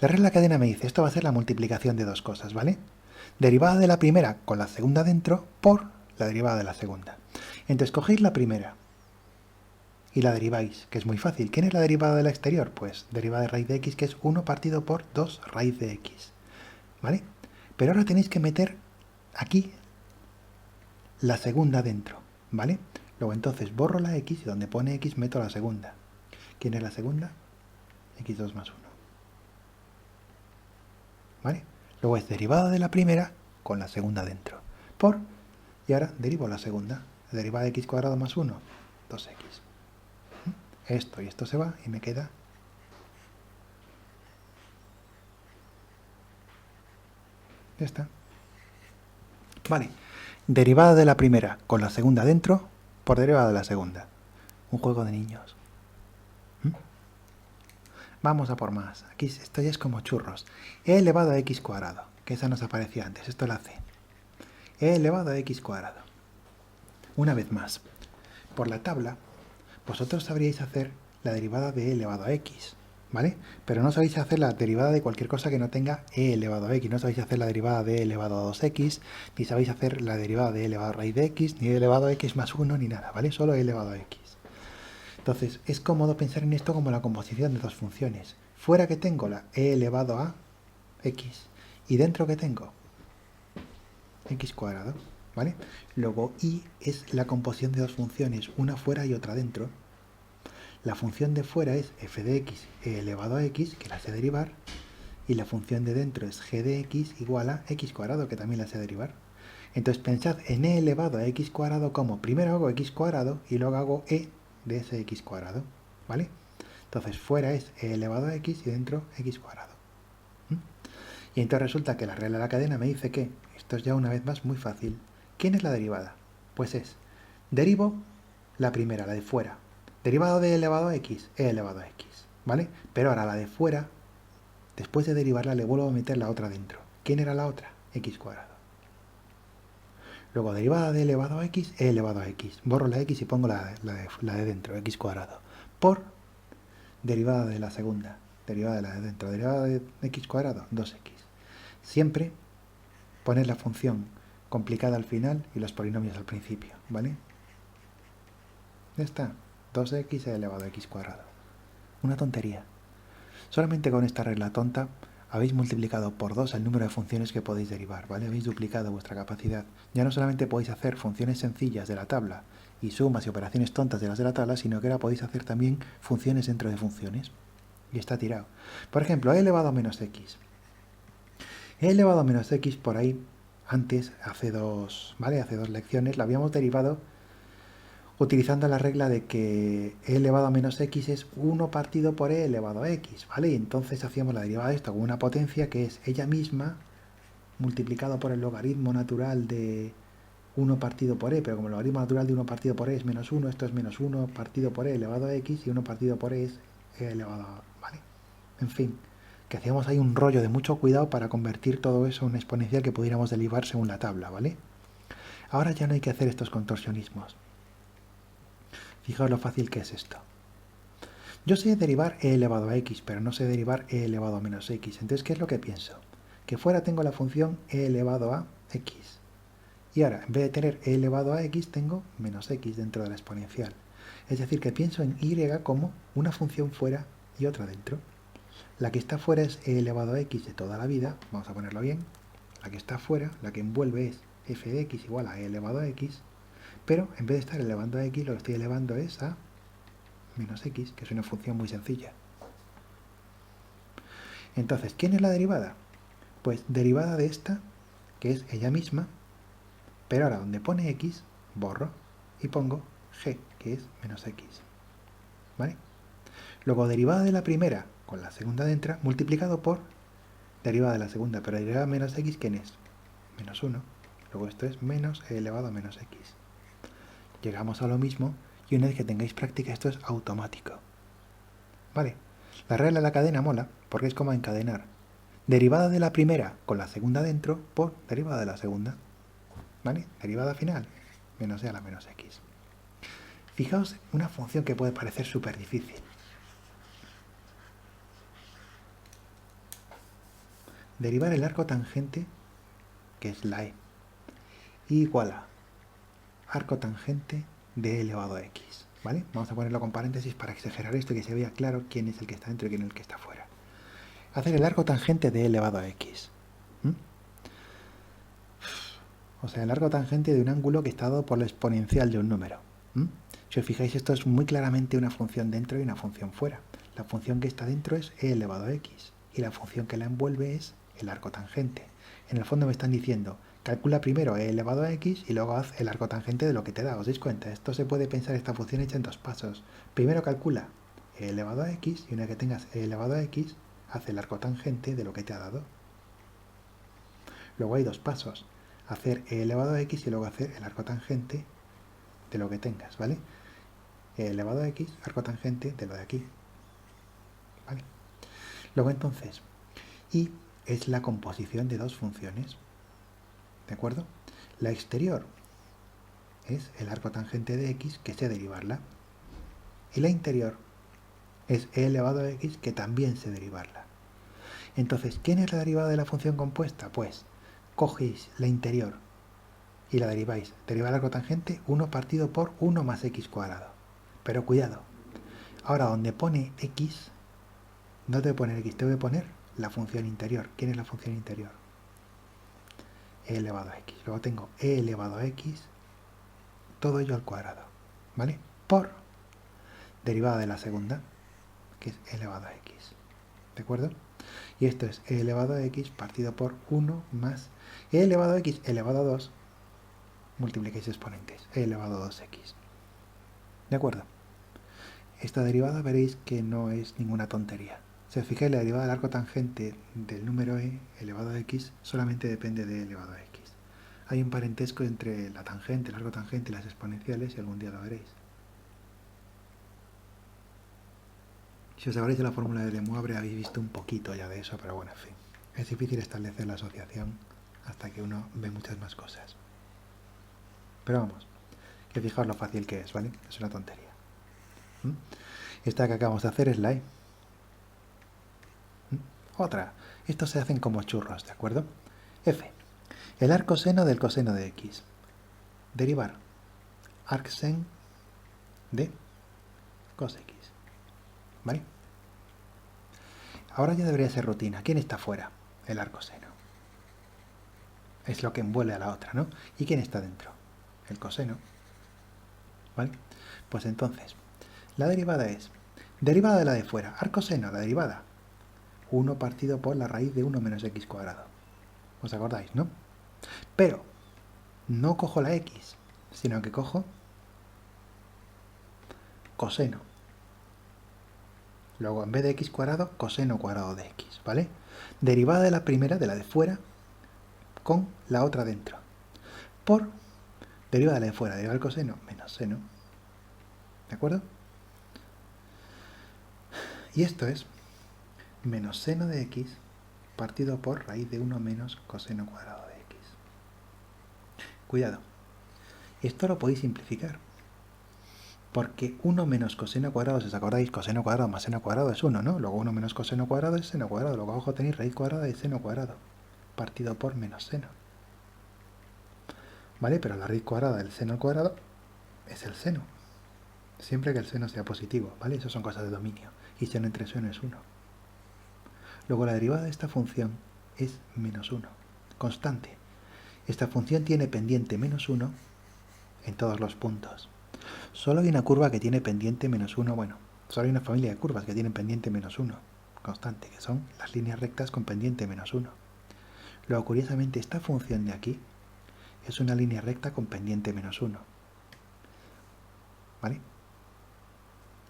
Speaker 1: La regla de la cadena me dice, esto va a ser la multiplicación de dos cosas, ¿vale? Derivada de la primera con la segunda dentro por la derivada de la segunda. Entonces, cogéis la primera y la deriváis, que es muy fácil. ¿Quién es la derivada de la exterior? Pues derivada de raíz de x, que es 1 partido por 2 raíz de x, ¿vale? Pero ahora tenéis que meter aquí la segunda dentro, ¿vale? Luego entonces borro la x y donde pone x meto la segunda. ¿Quién es la segunda? x2 más 1, ¿vale? Luego es derivada de la primera con la segunda dentro, por, y ahora derivo la segunda, derivada de x cuadrado más 1, 2x. Esto y esto se va y me queda ya está. Vale, derivada de la primera con la segunda dentro por derivada de la segunda. Un juego de niños. Vamos a por más. Aquí esto ya es como churros. E elevado a x cuadrado, que esa nos aparecía antes, esto la c. E elevado a x cuadrado. Una vez más, por la tabla, vosotros sabríais hacer la derivada de e elevado a x, ¿vale? Pero no sabéis hacer la derivada de cualquier cosa que no tenga e elevado a x. No sabéis hacer la derivada de e elevado a 2x, ni sabéis hacer la derivada de e elevado a raíz de x, ni e elevado a x más 1, ni nada, ¿vale? Solo e elevado a x. Entonces, es cómodo pensar en esto como la composición de dos funciones. Fuera que tengo la e elevado a x y dentro que tengo x cuadrado, ¿vale? Luego y es la composición de dos funciones, una fuera y otra dentro. La función de fuera es f de x e elevado a x, que la sé derivar, y la función de dentro es g de x igual a x cuadrado, que también la sé derivar. Entonces pensad en e elevado a x cuadrado como primero hago x cuadrado y luego hago e de ese x cuadrado, ¿vale? Entonces fuera es e elevado a x y dentro x cuadrado. Y entonces resulta que la regla de la cadena me dice que, esto es ya una vez más muy fácil, ¿quién es la derivada? Pues es, derivo la primera, la de fuera, derivado de e elevado a x, e elevado a x, ¿vale? Pero ahora la de fuera, después de derivarla le vuelvo a meter la otra dentro. ¿Quién era la otra? X cuadrado. Luego derivada de elevado a x, e elevado a x. Borro la x y pongo la de dentro, x cuadrado. Por derivada de la segunda, derivada de la de dentro, derivada de x cuadrado, 2x. Siempre poner la función complicada al final y los polinomios al principio, ¿vale? Ya está, 2x e elevado a x cuadrado. Una tontería. Solamente con esta regla tonta habéis multiplicado por 2 el número de funciones que podéis derivar, ¿vale? Habéis duplicado vuestra capacidad. Ya no solamente podéis hacer funciones sencillas de la tabla y sumas y operaciones tontas de las de la tabla, sino que ahora podéis hacer también funciones dentro de funciones. Y está tirado. Por ejemplo, e elevado a menos x. E elevado a menos x por ahí, antes, hace dos lecciones, la habíamos derivado utilizando la regla de que e elevado a menos x es 1 partido por e elevado a x, ¿vale? Y entonces hacíamos la derivada de esto con una potencia que es ella misma multiplicado por el logaritmo natural de 1 partido por e, pero como el logaritmo natural de 1 partido por e es menos 1, esto es menos 1 partido por e elevado a x y 1 partido por e es e elevado a, ¿vale? En fin, que hacíamos ahí un rollo de mucho cuidado para convertir todo eso en una exponencial que pudiéramos derivar según la tabla, ¿vale? Ahora ya no hay que hacer estos contorsionismos. Fijaos lo fácil que es esto. Yo sé derivar e elevado a x, pero no sé derivar e elevado a menos x. Entonces, ¿qué es lo que pienso? Que fuera tengo la función e elevado a x. Y ahora, en vez de tener e elevado a x, tengo menos x dentro de la exponencial. Es decir, que pienso en y como una función fuera y otra dentro. La que está fuera es e elevado a x de toda la vida, vamos a ponerlo bien. La que está fuera, la que envuelve es f de x igual a e elevado a x, pero en vez de estar elevando a x, lo que estoy elevando es a menos x, que es una función muy sencilla. Entonces, ¿quién es la derivada? Pues derivada de esta, que es ella misma, pero ahora donde pone x, borro y pongo g, que es menos x. ¿Vale? Luego derivada de la primera con la segunda dentro, multiplicado por derivada de la segunda, pero derivada de menos x, ¿quién es? Menos 1. Luego esto es menos e elevado a menos x. Llegamos a lo mismo y una vez que tengáis práctica esto es automático. ¿Vale? La regla de la cadena mola porque es como encadenar derivada de la primera con la segunda dentro por derivada de la segunda. ¿Vale? Derivada final, menos e a la menos x. Fijaos una función que puede parecer súper difícil. Derivar el arco tangente, que es la e, igual a arco tangente de e elevado a x. ¿Vale? Vamos a ponerlo con paréntesis para exagerar esto y que se vea claro quién es el que está dentro y quién es el que está fuera. Hacer el arco tangente de e elevado a x. O sea, el arco tangente de un ángulo que está dado por la exponencial de un número. Si os fijáis, esto es muy claramente una función dentro y una función fuera. La función que está dentro es e elevado a x y la función que la envuelve es el arco tangente. En el fondo me están diciendo, calcula primero e elevado a x y luego haz el arco tangente de lo que te da. ¿Os dais cuenta? Esto se puede pensar esta función hecha en dos pasos. Primero calcula e elevado a x y una vez que tengas e elevado a x, haz el arco tangente de lo que te ha dado. Luego hay dos pasos. Hacer e elevado a x y luego hacer el arco tangente de lo que tengas, ¿vale? E elevado a x, arco tangente de lo de aquí. ¿Vale? Luego entonces, y es la composición de dos funciones, ¿de acuerdo? La exterior es el arco tangente de x, que sé derivarla, y la interior es e elevado a x, que también sé derivarla. Entonces, ¿quién es la derivada de la función compuesta? Pues, cogéis la interior y la deriváis. Derivar el arco tangente 1 partido por 1 más x cuadrado. Pero cuidado, ahora donde pone x, no te voy a poner x, te voy a poner la función interior. ¿Quién es la función interior? E elevado a x. Luego tengo e elevado a x, todo ello al cuadrado, ¿vale? Por derivada de la segunda, que es e elevado a x, ¿de acuerdo? Y esto es e elevado a x partido por 1 más e elevado a x elevado a 2, multiplicáis exponentes, e elevado a 2x, ¿de acuerdo? Esta derivada veréis que no es ninguna tontería. Si os fijáis, la derivada del arco tangente del número e elevado a x solamente depende de e elevado a x. Hay un parentesco entre la tangente, el arco tangente y las exponenciales y algún día lo veréis. Si os acordáis de la fórmula de De Moivre habéis visto un poquito ya de eso, pero bueno, en fin. Es difícil establecer la asociación hasta que uno ve muchas más cosas. Pero vamos, que fijaos lo fácil que es, ¿vale? Es una tontería. Esta que acabamos de hacer es la e. Otra. Estos se hacen como churros, ¿de acuerdo? F. El arcoseno del coseno de x. Derivar arcsen de cos x. ¿Vale? Ahora ya debería ser rutina. ¿Quién está fuera? El arcoseno. Es lo que envuelve a la otra, ¿no? ¿Y quién está dentro? El coseno. ¿Vale? Pues entonces, la derivada es derivada de la de fuera. Arcoseno, la derivada. 1 partido por la raíz de 1 menos x cuadrado. ¿Os acordáis, no? Pero no cojo la x, sino que cojo coseno. Luego, en vez de x cuadrado, coseno cuadrado de x, ¿vale? Derivada de la primera, de la de fuera, con la otra dentro. Por derivada de la de fuera, derivada del coseno, menos seno. ¿De acuerdo? Y esto es menos seno de x partido por raíz de 1 menos coseno cuadrado de x. Cuidado. Esto lo podéis simplificar. Porque 1 menos coseno cuadrado, si os acordáis, coseno cuadrado más seno cuadrado es 1, ¿no? Luego 1 menos coseno cuadrado es seno cuadrado. Luego abajo tenéis raíz cuadrada de seno cuadrado, partido por menos seno. ¿Vale? Pero la raíz cuadrada del seno al cuadrado es el seno. Siempre que el seno sea positivo, ¿vale? Eso son cosas de dominio. Y seno entre seno es 1. Luego la derivada de esta función es menos 1, constante. Esta función tiene pendiente menos 1 en todos los puntos. Solo hay una curva que tiene pendiente menos 1, bueno, solo hay una familia de curvas que tienen pendiente menos 1, constante, que son las líneas rectas con pendiente menos 1. Luego, curiosamente, esta función de aquí es una línea recta con pendiente menos 1. ¿Vale?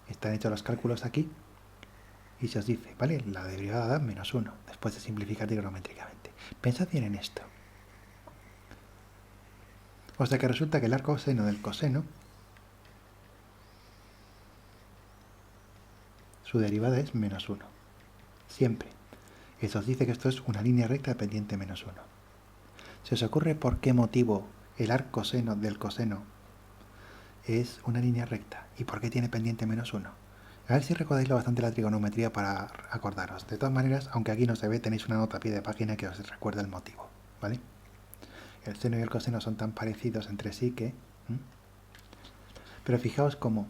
Speaker 1: Están hechos los cálculos aquí y se os dice, ¿vale? La derivada da menos 1, después de simplificar trigonométricamente. Pensad bien en esto. O sea que resulta que el arco seno del coseno, su derivada es menos 1. Siempre. Eso os dice que esto es una línea recta de pendiente menos 1. ¿Se os ocurre por qué motivo el arco seno del coseno es una línea recta? ¿Y por qué tiene pendiente menos 1? A ver si recordáis lo bastante la trigonometría para acordaros. De todas maneras, aunque aquí no se ve, tenéis una nota a pie de página que os recuerda el motivo, ¿vale? El seno y el coseno son tan parecidos entre sí que... Pero fijaos cómo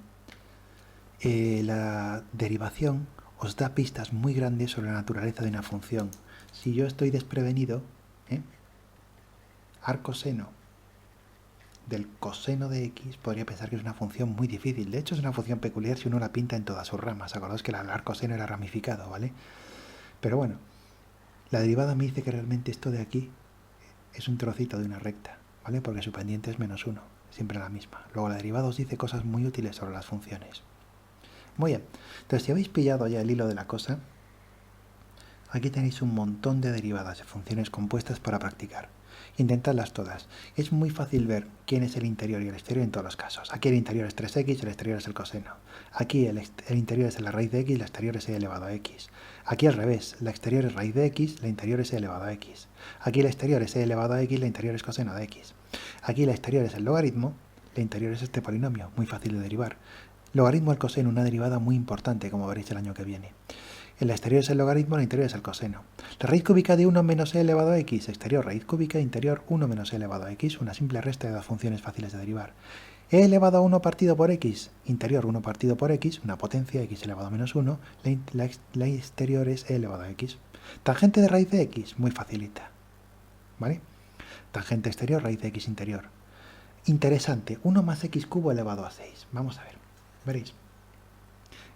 Speaker 1: la derivación os da pistas muy grandes sobre la naturaleza de una función. Si yo estoy desprevenido, arco seno del coseno de x, podría pensar que es una función muy difícil. De hecho, es una función peculiar si uno la pinta en todas sus ramas. Acordaos que el arco seno era ramificado, ¿vale? Pero bueno, la derivada me dice que realmente esto de aquí es un trocito de una recta, ¿vale? Porque su pendiente es menos 1, siempre la misma. Luego la derivada os dice cosas muy útiles sobre las funciones. Muy bien, entonces si habéis pillado ya el hilo de la cosa, aquí tenéis un montón de derivadas de funciones compuestas para practicar. Intentadlas todas. Es muy fácil ver quién es el interior y el exterior en todos los casos. Aquí el interior es 3x, el exterior es el coseno. Aquí el interior es la raíz de x, el exterior es e elevado a x. Aquí al revés, la exterior es raíz de x, la interior es e elevado a x. Aquí el exterior es e elevado a x, la interior es coseno de x. Aquí la exterior es el logaritmo, la interior es este polinomio, muy fácil de derivar. Logaritmo al coseno, una derivada muy importante, como veréis el año que viene. El exterior es el logaritmo, el interior es el coseno. La raíz cúbica de 1 menos e elevado a x, exterior raíz cúbica, interior 1 menos e elevado a x, una simple resta de dos funciones fáciles de derivar. E elevado a 1 partido por x, interior 1 partido por x, una potencia x elevado a menos 1, la exterior es e elevado a x. Tangente de raíz de x, muy facilita, ¿vale? Tangente exterior, raíz de x interior. Interesante, 1 más x cubo elevado a 6. Vamos a ver, veréis.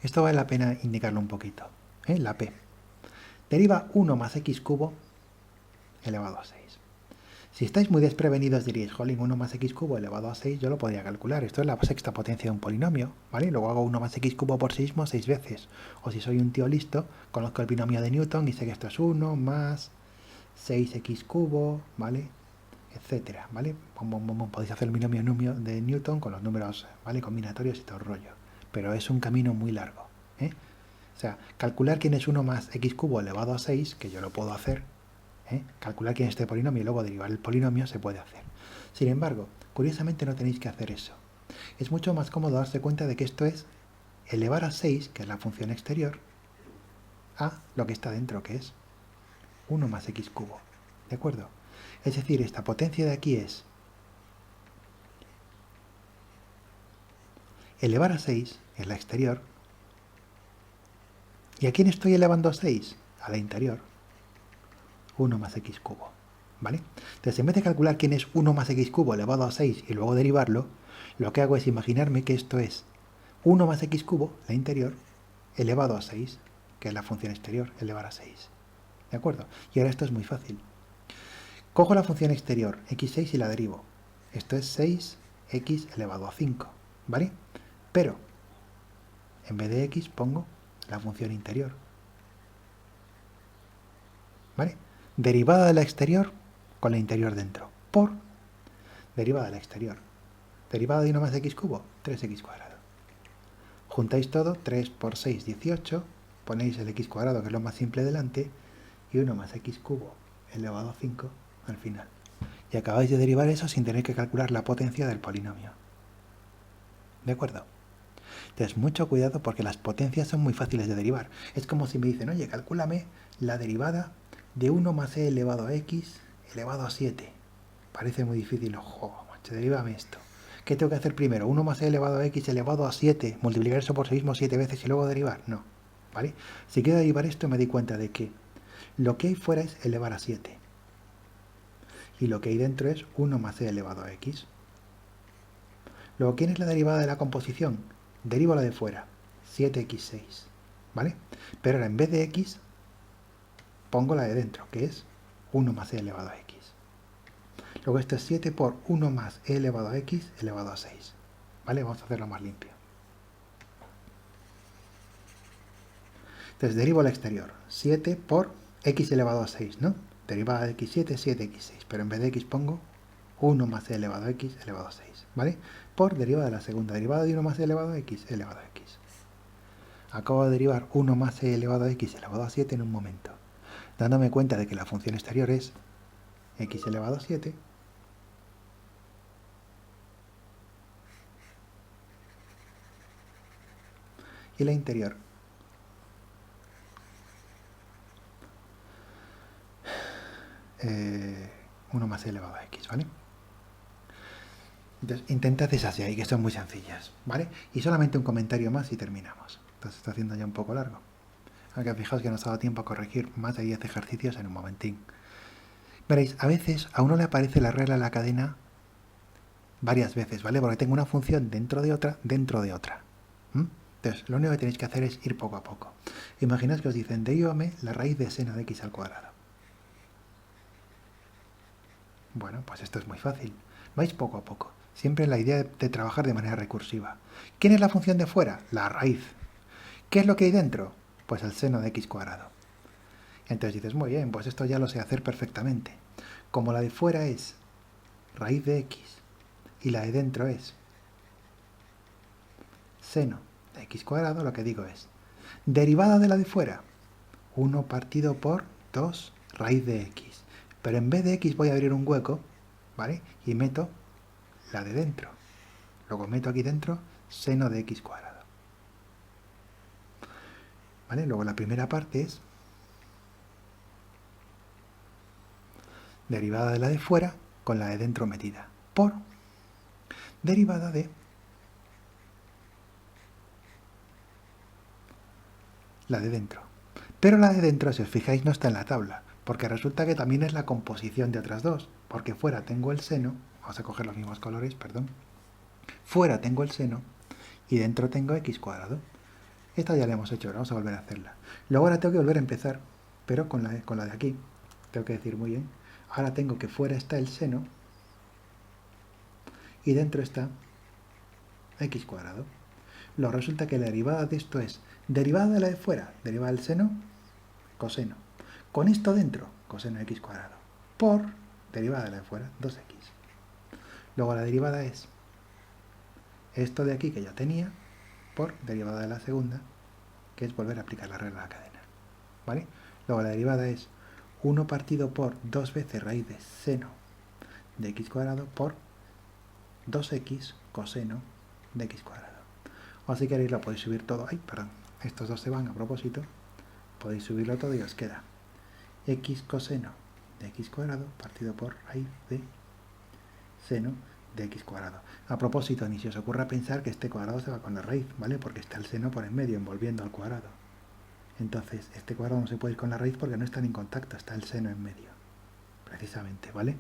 Speaker 1: Esto vale la pena indicarlo un poquito. La p. Deriva 1 más x cubo elevado a 6. Si estáis muy desprevenidos diréis, jolín, 1 más x cubo elevado a 6, yo lo podría calcular. Esto es la sexta potencia de un polinomio, ¿vale? Luego hago 1 más x cubo por 6 6 veces. O si soy un tío listo, conozco el binomio de Newton y sé que esto es 1 más 6x cubo, ¿vale? Etcétera, ¿vale? Podéis hacer el binomio de Newton con los números, ¿vale? Combinatorios y todo el rollo. Pero es un camino muy largo, O sea, calcular quién es 1 más x cubo elevado a 6, que yo lo puedo hacer, calcular quién es este polinomio y luego derivar el polinomio se puede hacer. Sin embargo, curiosamente no tenéis que hacer eso. Es mucho más cómodo darse cuenta de que esto es elevar a 6, que es la función exterior, a lo que está dentro, que es 1 más x cubo. ¿De acuerdo? Es decir, esta potencia de aquí es elevar a 6, es la exterior. ¿Y a quién estoy elevando a 6? A la interior. 1 más x cubo, ¿vale? Entonces, en vez de calcular quién es 1 más x cubo elevado a 6 y luego derivarlo, lo que hago es imaginarme que esto es 1 más x cubo, la interior, elevado a 6, que es la función exterior, elevar a 6. ¿De acuerdo? Y ahora esto es muy fácil. Cojo la función exterior, x6, y la derivo. Esto es 6x elevado a 5, ¿vale? Pero, en vez de x pongo la función interior, ¿vale? Derivada de la exterior con la interior dentro, por derivada de la exterior. Derivada de 1 más x cubo, 3x cuadrado. Juntáis todo, 3 por 6, 18, ponéis el x cuadrado, que es lo más simple, delante, y 1 más x cubo elevado a 5 al final. Y acabáis de derivar eso sin tener que calcular la potencia del polinomio. ¿De acuerdo? Entonces, mucho cuidado porque las potencias son muy fáciles de derivar. Es como si me dicen, oye, calcúlame la derivada de 1 más e elevado a x elevado a 7. Parece muy difícil. Ojo, macho, derívame esto. ¿Qué tengo que hacer primero? 1 más e elevado a x elevado a 7. Multiplicar eso por sí mismo 7 veces y luego derivar. No. ¿Vale? Si quiero derivar esto, me di cuenta de que Lo que hay fuera es elevar a 7. Y lo que hay dentro es 1 más e elevado a x. Luego, ¿quién es la derivada de la composición? Derivo la de fuera, 7x6, ¿vale? Pero ahora en vez de x, pongo la de dentro, que es 1 más e elevado a x. Luego esto es 7 por 1 más e elevado a x elevado a 6, ¿vale? Vamos a hacerlo más limpio. Entonces derivo al exterior, 7 por x elevado a 6, ¿no? Derivada de x7, 7x6, pero en vez de x pongo 1 más e elevado a x elevado a 6, ¿vale? Por derivada de la segunda, derivada de 1 más e elevado a x elevado a x. Acabo de derivar 1 más e elevado a x elevado a 7 en un momento, dándome cuenta de que la función exterior es x elevado a 7 y la interior 1 más e elevado a x, ¿vale? Entonces, intentad esas de ahí, que son muy sencillas, ¿vale? Y solamente un comentario más y terminamos. Entonces, está haciendo ya un poco largo. Aunque fijaos que nos ha dado tiempo a corregir más de 10 ejercicios en un momentín. Veréis, a veces a uno le aparece la regla de la cadena varias veces, ¿vale? Porque tengo una función dentro de otra, ¿Mm? Entonces, lo único que tenéis que hacer es ir poco a poco. Imaginaos que os dicen, derívame la raíz de seno de x al cuadrado. Bueno, pues esto es muy fácil. Vais poco a poco. Siempre la idea de trabajar de manera recursiva. ¿Quién es la función de fuera? La raíz. ¿Qué es lo que hay dentro? Pues el seno de x cuadrado. Entonces dices, muy bien, pues esto ya lo sé hacer perfectamente. Como la de fuera es raíz de x y la de dentro es seno de x cuadrado, lo que digo es, derivada de la de fuera, 1 partido por 2 raíz de x. Pero en vez de x voy a abrir un hueco, ¿vale? Y meto la de dentro. Luego meto aquí dentro seno de x cuadrado. ¿Vale? Luego la primera parte es derivada de la de fuera con la de dentro metida. Por derivada de la de dentro. Pero la de dentro, si os fijáis, no está en la tabla, porque resulta que también es la composición de otras dos, porque fuera tengo el seno, vamos a coger los mismos colores, perdón, fuera tengo el seno y dentro tengo x cuadrado. Esta ya la hemos hecho, vamos a volver a hacerla. Luego ahora tengo que volver a empezar, pero con la de aquí. Tengo que decir, muy bien, ahora tengo que fuera está el seno y dentro está x cuadrado. Luego resulta que la derivada de esto es derivada de la de fuera, derivada del seno, coseno. Con esto dentro, coseno de x cuadrado, por derivada de la de fuera, 2x. Luego la derivada es esto de aquí que ya tenía, por derivada de la segunda, que es volver a aplicar la regla de la cadena. ¿Vale? Luego la derivada es 1 partido por 2 veces raíz de seno de x cuadrado por 2x coseno de x cuadrado. O si queréis lo podéis subir todo. Ay, perdón, estos dos se van a propósito. Podéis subirlo todo y os queda x coseno de x cuadrado partido por raíz de seno de x cuadrado. A propósito, ni se os ocurra pensar que este cuadrado se va con la raíz, ¿vale? Porque está el seno por en medio, envolviendo al cuadrado. Entonces, este cuadrado no se puede ir con la raíz porque no están en contacto, está el seno en medio. Precisamente, ¿vale?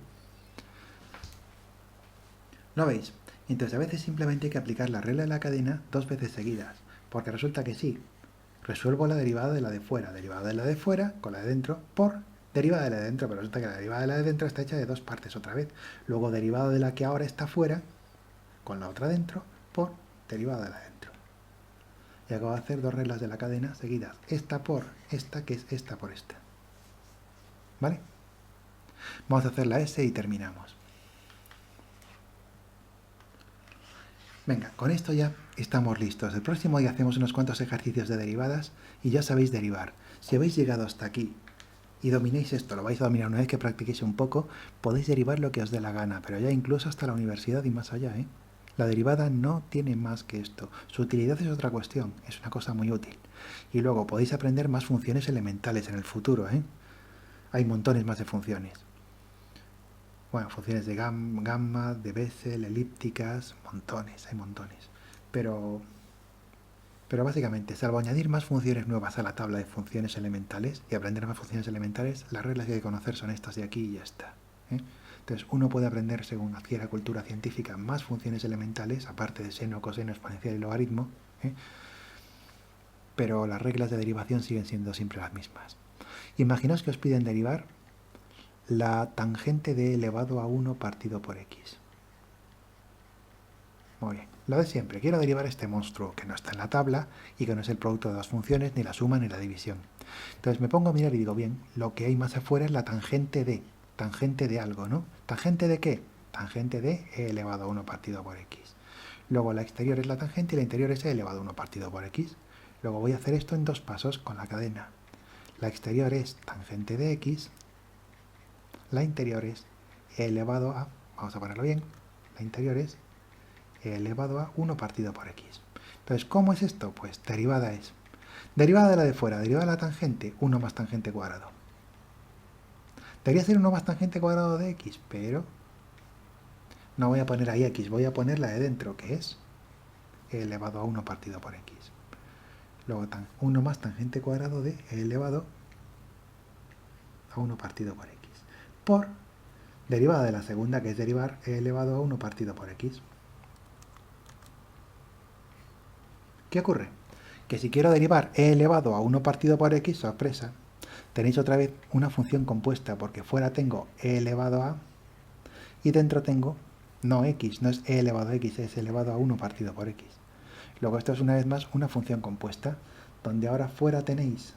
Speaker 1: ¿Lo veis? Entonces, a veces simplemente hay que aplicar la regla de la cadena 2 veces seguidas. Porque resulta que sí, resuelvo la derivada de la de fuera, derivada de la de fuera con la de dentro por derivada de la de dentro, pero resulta que la derivada de la de dentro está hecha de 2 partes otra vez. Luego derivada de la que ahora está fuera con la otra dentro por derivada de la de dentro. Y acabo de hacer 2 reglas de la cadena seguidas. Esta por esta, que es esta por esta. ¿Vale? Vamos a hacer la S y terminamos. Venga, con esto ya estamos listos. El próximo día hacemos unos cuantos ejercicios de derivadas y ya sabéis derivar. Si habéis llegado hasta aquí y domináis esto, lo vais a dominar una vez que practiquéis un poco, podéis derivar lo que os dé la gana, pero ya incluso hasta la universidad y más allá, ¿eh? La derivada no tiene más que esto. Su utilidad es otra cuestión, es una cosa muy útil. Y luego podéis aprender más funciones elementales en el futuro, ¿eh? Hay montones más de funciones. Bueno, funciones de gamma, de Bessel, elípticas, montones, hay montones. Pero Pero básicamente, salvo añadir más funciones nuevas a la tabla de funciones elementales y aprender más funciones elementales, las reglas que hay que conocer son estas de aquí y ya está. Entonces, uno puede aprender, según adquiera cultura científica, más funciones elementales, aparte de seno, coseno, exponencial y logaritmo, pero las reglas de derivación siguen siendo siempre las mismas. Imaginaos que os piden derivar la tangente de elevado a 1 partido por x. Muy bien, lo de siempre, quiero derivar este monstruo que no está en la tabla y que no es el producto de dos funciones, ni la suma ni la división. Entonces me pongo a mirar y digo, bien, lo que hay más afuera es la tangente de algo, ¿no? ¿Tangente de qué? Tangente de e elevado a 1 partido por x. Luego la exterior es la tangente y la interior es e elevado a 1 partido por x. Luego voy a hacer esto en dos pasos con la cadena. La exterior es tangente de x, la interior es e elevado a, vamos a ponerlo bien, la interior es e elevado a 1 partido por x. Entonces, ¿cómo es esto? Pues derivada es, derivada de la de fuera, derivada de la tangente, 1 más tangente cuadrado. Debería ser 1 más tangente cuadrado de x, pero no voy a poner ahí x, voy a poner la de dentro, que es e elevado a 1 partido por x. Luego 1 más tangente cuadrado de e elevado a 1 partido por x. Por derivada de la segunda, que es derivar e elevado a 1 partido por x. ¿Qué ocurre? Que si quiero derivar e elevado a 1 partido por x, sorpresa, tenéis otra vez una función compuesta, porque fuera tengo e elevado a y dentro tengo, no x, no es e elevado a x, es elevado a 1 partido por x. Luego esto es una vez más una función compuesta, donde ahora fuera tenéis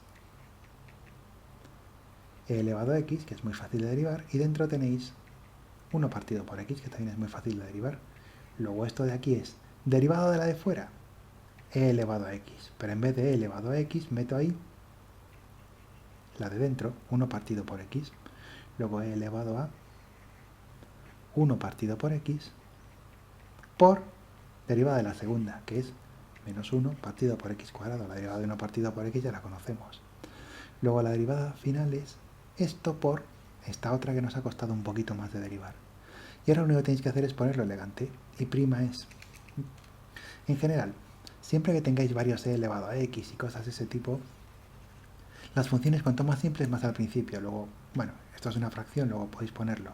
Speaker 1: e elevado a x, que es muy fácil de derivar, y dentro tenéis 1 partido por x, que también es muy fácil de derivar. Luego esto de aquí es derivado de la de fuera, e elevado a x, pero en vez de e elevado a x meto ahí la de dentro, 1 partido por x, luego e elevado a 1 partido por x por derivada de la segunda, que es menos 1 partido por x cuadrado. La derivada de 1 partido por x ya la conocemos. Luego la derivada final es esto por esta otra que nos ha costado un poquito más de derivar. Y ahora lo único que tenéis que hacer es ponerlo elegante. Y prima es, en general, siempre que tengáis varios e elevado a x y cosas de ese tipo, las funciones cuanto más simples más al principio. Luego, bueno, esto es una fracción, luego podéis ponerlo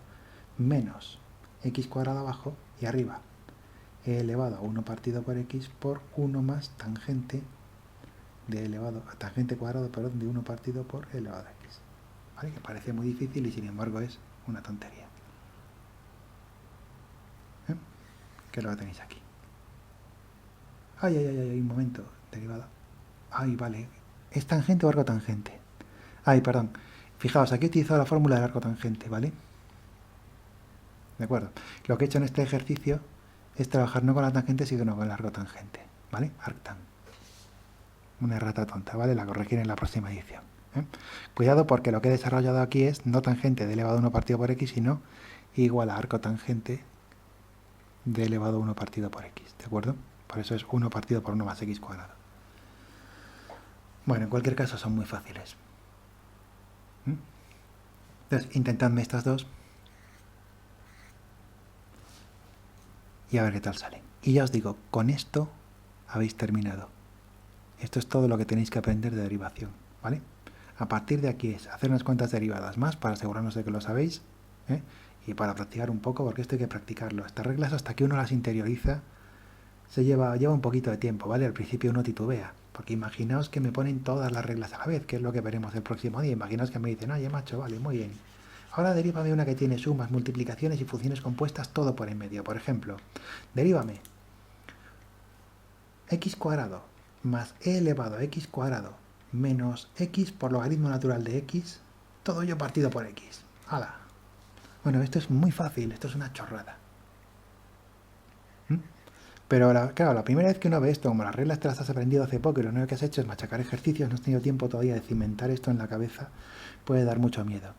Speaker 1: menos x cuadrado abajo y arriba e elevado a 1 partido por x por 1 más tangente de elevado a tangente cuadrado, perdón, de 1 partido por elevado a x. ¿Vale? Que parece muy difícil y sin embargo es una tontería. Que lo tenéis aquí. Ay, un momento, derivada. Ay, vale. ¿Es tangente o arco tangente? Ay, perdón. Fijaos, aquí he utilizado la fórmula del arco tangente, ¿vale? ¿De acuerdo? Lo que he hecho en este ejercicio es trabajar no con la tangente, sino con el arco tangente, ¿vale? Arctan. Una errata tonta, ¿vale? La corregiré en la próxima edición. Cuidado porque lo que he desarrollado aquí es no tangente de elevado a 1 partido por x, sino igual a arco tangente de elevado a 1 partido por x, ¿de acuerdo? Por eso es 1 partido por 1 más x cuadrado. Bueno, en cualquier caso son muy fáciles. Entonces, intentadme estas dos y a ver qué tal salen. Y ya os digo, con esto habéis terminado. Esto es todo lo que tenéis que aprender de derivación, ¿vale? A partir de aquí es hacer unas cuantas derivadas más para asegurarnos de que lo sabéis, y para practicar un poco, porque esto hay que practicarlo. Estas reglas, hasta que uno las interioriza, lleva un poquito de tiempo, ¿vale? Al principio uno titubea, porque imaginaos que me ponen todas las reglas a la vez, que es lo que veremos el próximo día. Imaginaos que me dicen, oye macho, vale, muy bien, ahora derívame una que tiene sumas, multiplicaciones y funciones compuestas, todo por en medio. Por ejemplo, derívame x cuadrado más e elevado a x cuadrado menos x por logaritmo natural de x, todo ello partido por x. ¡Hala! Bueno, esto es muy fácil, esto es una chorrada. Pero claro, la primera vez que uno ve esto, como las reglas te las has aprendido hace poco y lo único que has hecho es machacar ejercicios, no has tenido tiempo todavía de cimentar esto en la cabeza, puede dar mucho miedo.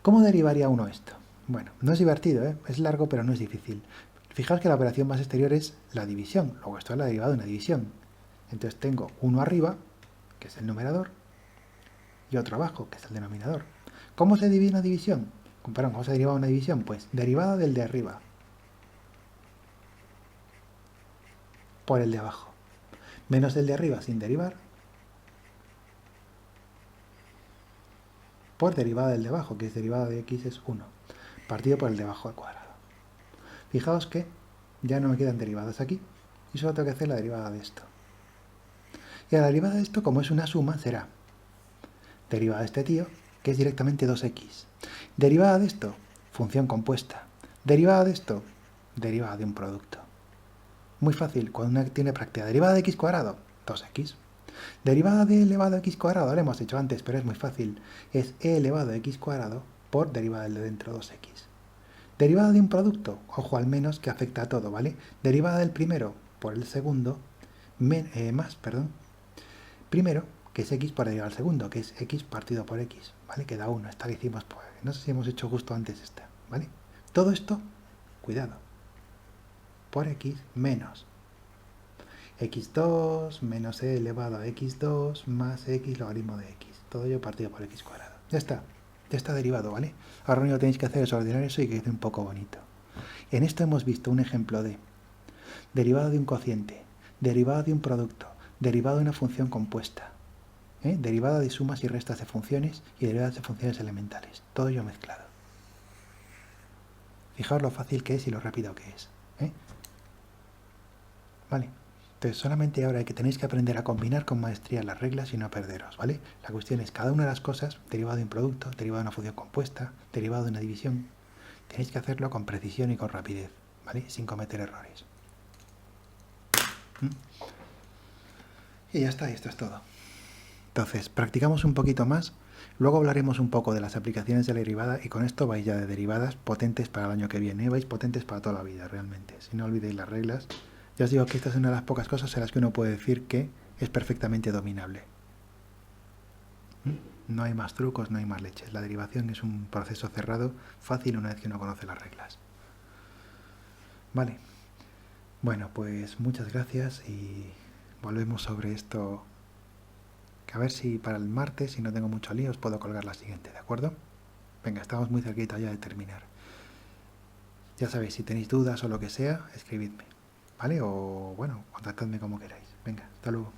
Speaker 1: ¿Cómo derivaría uno esto? Bueno, no es divertido, es largo, pero no es difícil. Fijaos que la operación más exterior es la división, luego esto es la derivada de una división. Entonces tengo uno arriba, que es el numerador, y otro abajo, que es el denominador. ¿Cómo se divide una división? ¿Cómo se deriva una división? Pues derivada del de arriba por el de abajo. Menos el de arriba sin derivar, por derivada del de abajo, que es derivada de x es 1, partido por el de abajo al cuadrado. Fijaos que ya no me quedan derivadas aquí, y solo tengo que hacer la derivada de esto. Y la derivada de esto, como es una suma, será derivada de este tío, que es directamente 2x. Derivada de esto, función compuesta. Derivada de esto, derivada de un producto. Muy fácil, cuando una tiene práctica. Derivada de x cuadrado, 2x. Derivada de e elevado a x cuadrado, lo hemos hecho antes, pero es muy fácil. Es e elevado a x cuadrado por derivada del de dentro, 2x. Derivada de un producto, ojo al menos, que afecta a todo, ¿vale? Derivada del primero por el segundo, primero, que es x por derivada del segundo, que es x partido por x, ¿vale? Que da 1, esta que hicimos, pues, no sé si hemos hecho justo antes esta, ¿vale? Todo esto, cuidado, por x menos x2 menos e elevado a x2 más x logaritmo de x. Todo ello partido por x cuadrado. Ya está derivado, ¿vale? Ahora lo único que tenéis que hacer es ordenar eso y que quede un poco bonito. En esto hemos visto un ejemplo de derivado de un cociente, derivado de un producto, derivado de una función compuesta, derivada de sumas y restas de funciones y derivadas de funciones elementales. Todo ello mezclado. Fijaos lo fácil que es y lo rápido que es. Vale. Entonces solamente ahora que tenéis que aprender a combinar con maestría las reglas y no perderos, ¿vale? La cuestión es cada una de las cosas, derivado de un producto, derivado de una función compuesta, derivado de una división, tenéis que hacerlo con precisión y con rapidez, ¿vale? Sin cometer errores. Y ya está, y esto es todo. Entonces, practicamos un poquito más, luego hablaremos un poco de las aplicaciones de la derivada y con esto vais ya de derivadas potentes para el año que viene, vais potentes para toda la vida realmente, si no olvidéis las reglas. Ya os digo que esta es una de las pocas cosas en las que uno puede decir que es perfectamente dominable. No hay más trucos, no hay más leches. La derivación es un proceso cerrado, fácil una vez que uno conoce las reglas. Vale. Bueno, pues muchas gracias y volvemos sobre esto. Que a ver si para el martes, si no tengo mucho lío, os puedo colgar la siguiente, ¿de acuerdo? Venga, estamos muy cerquita ya de terminar. Ya sabéis, si tenéis dudas o lo que sea, escribidme, ¿vale? O bueno, contactadme como queráis. Venga, hasta luego.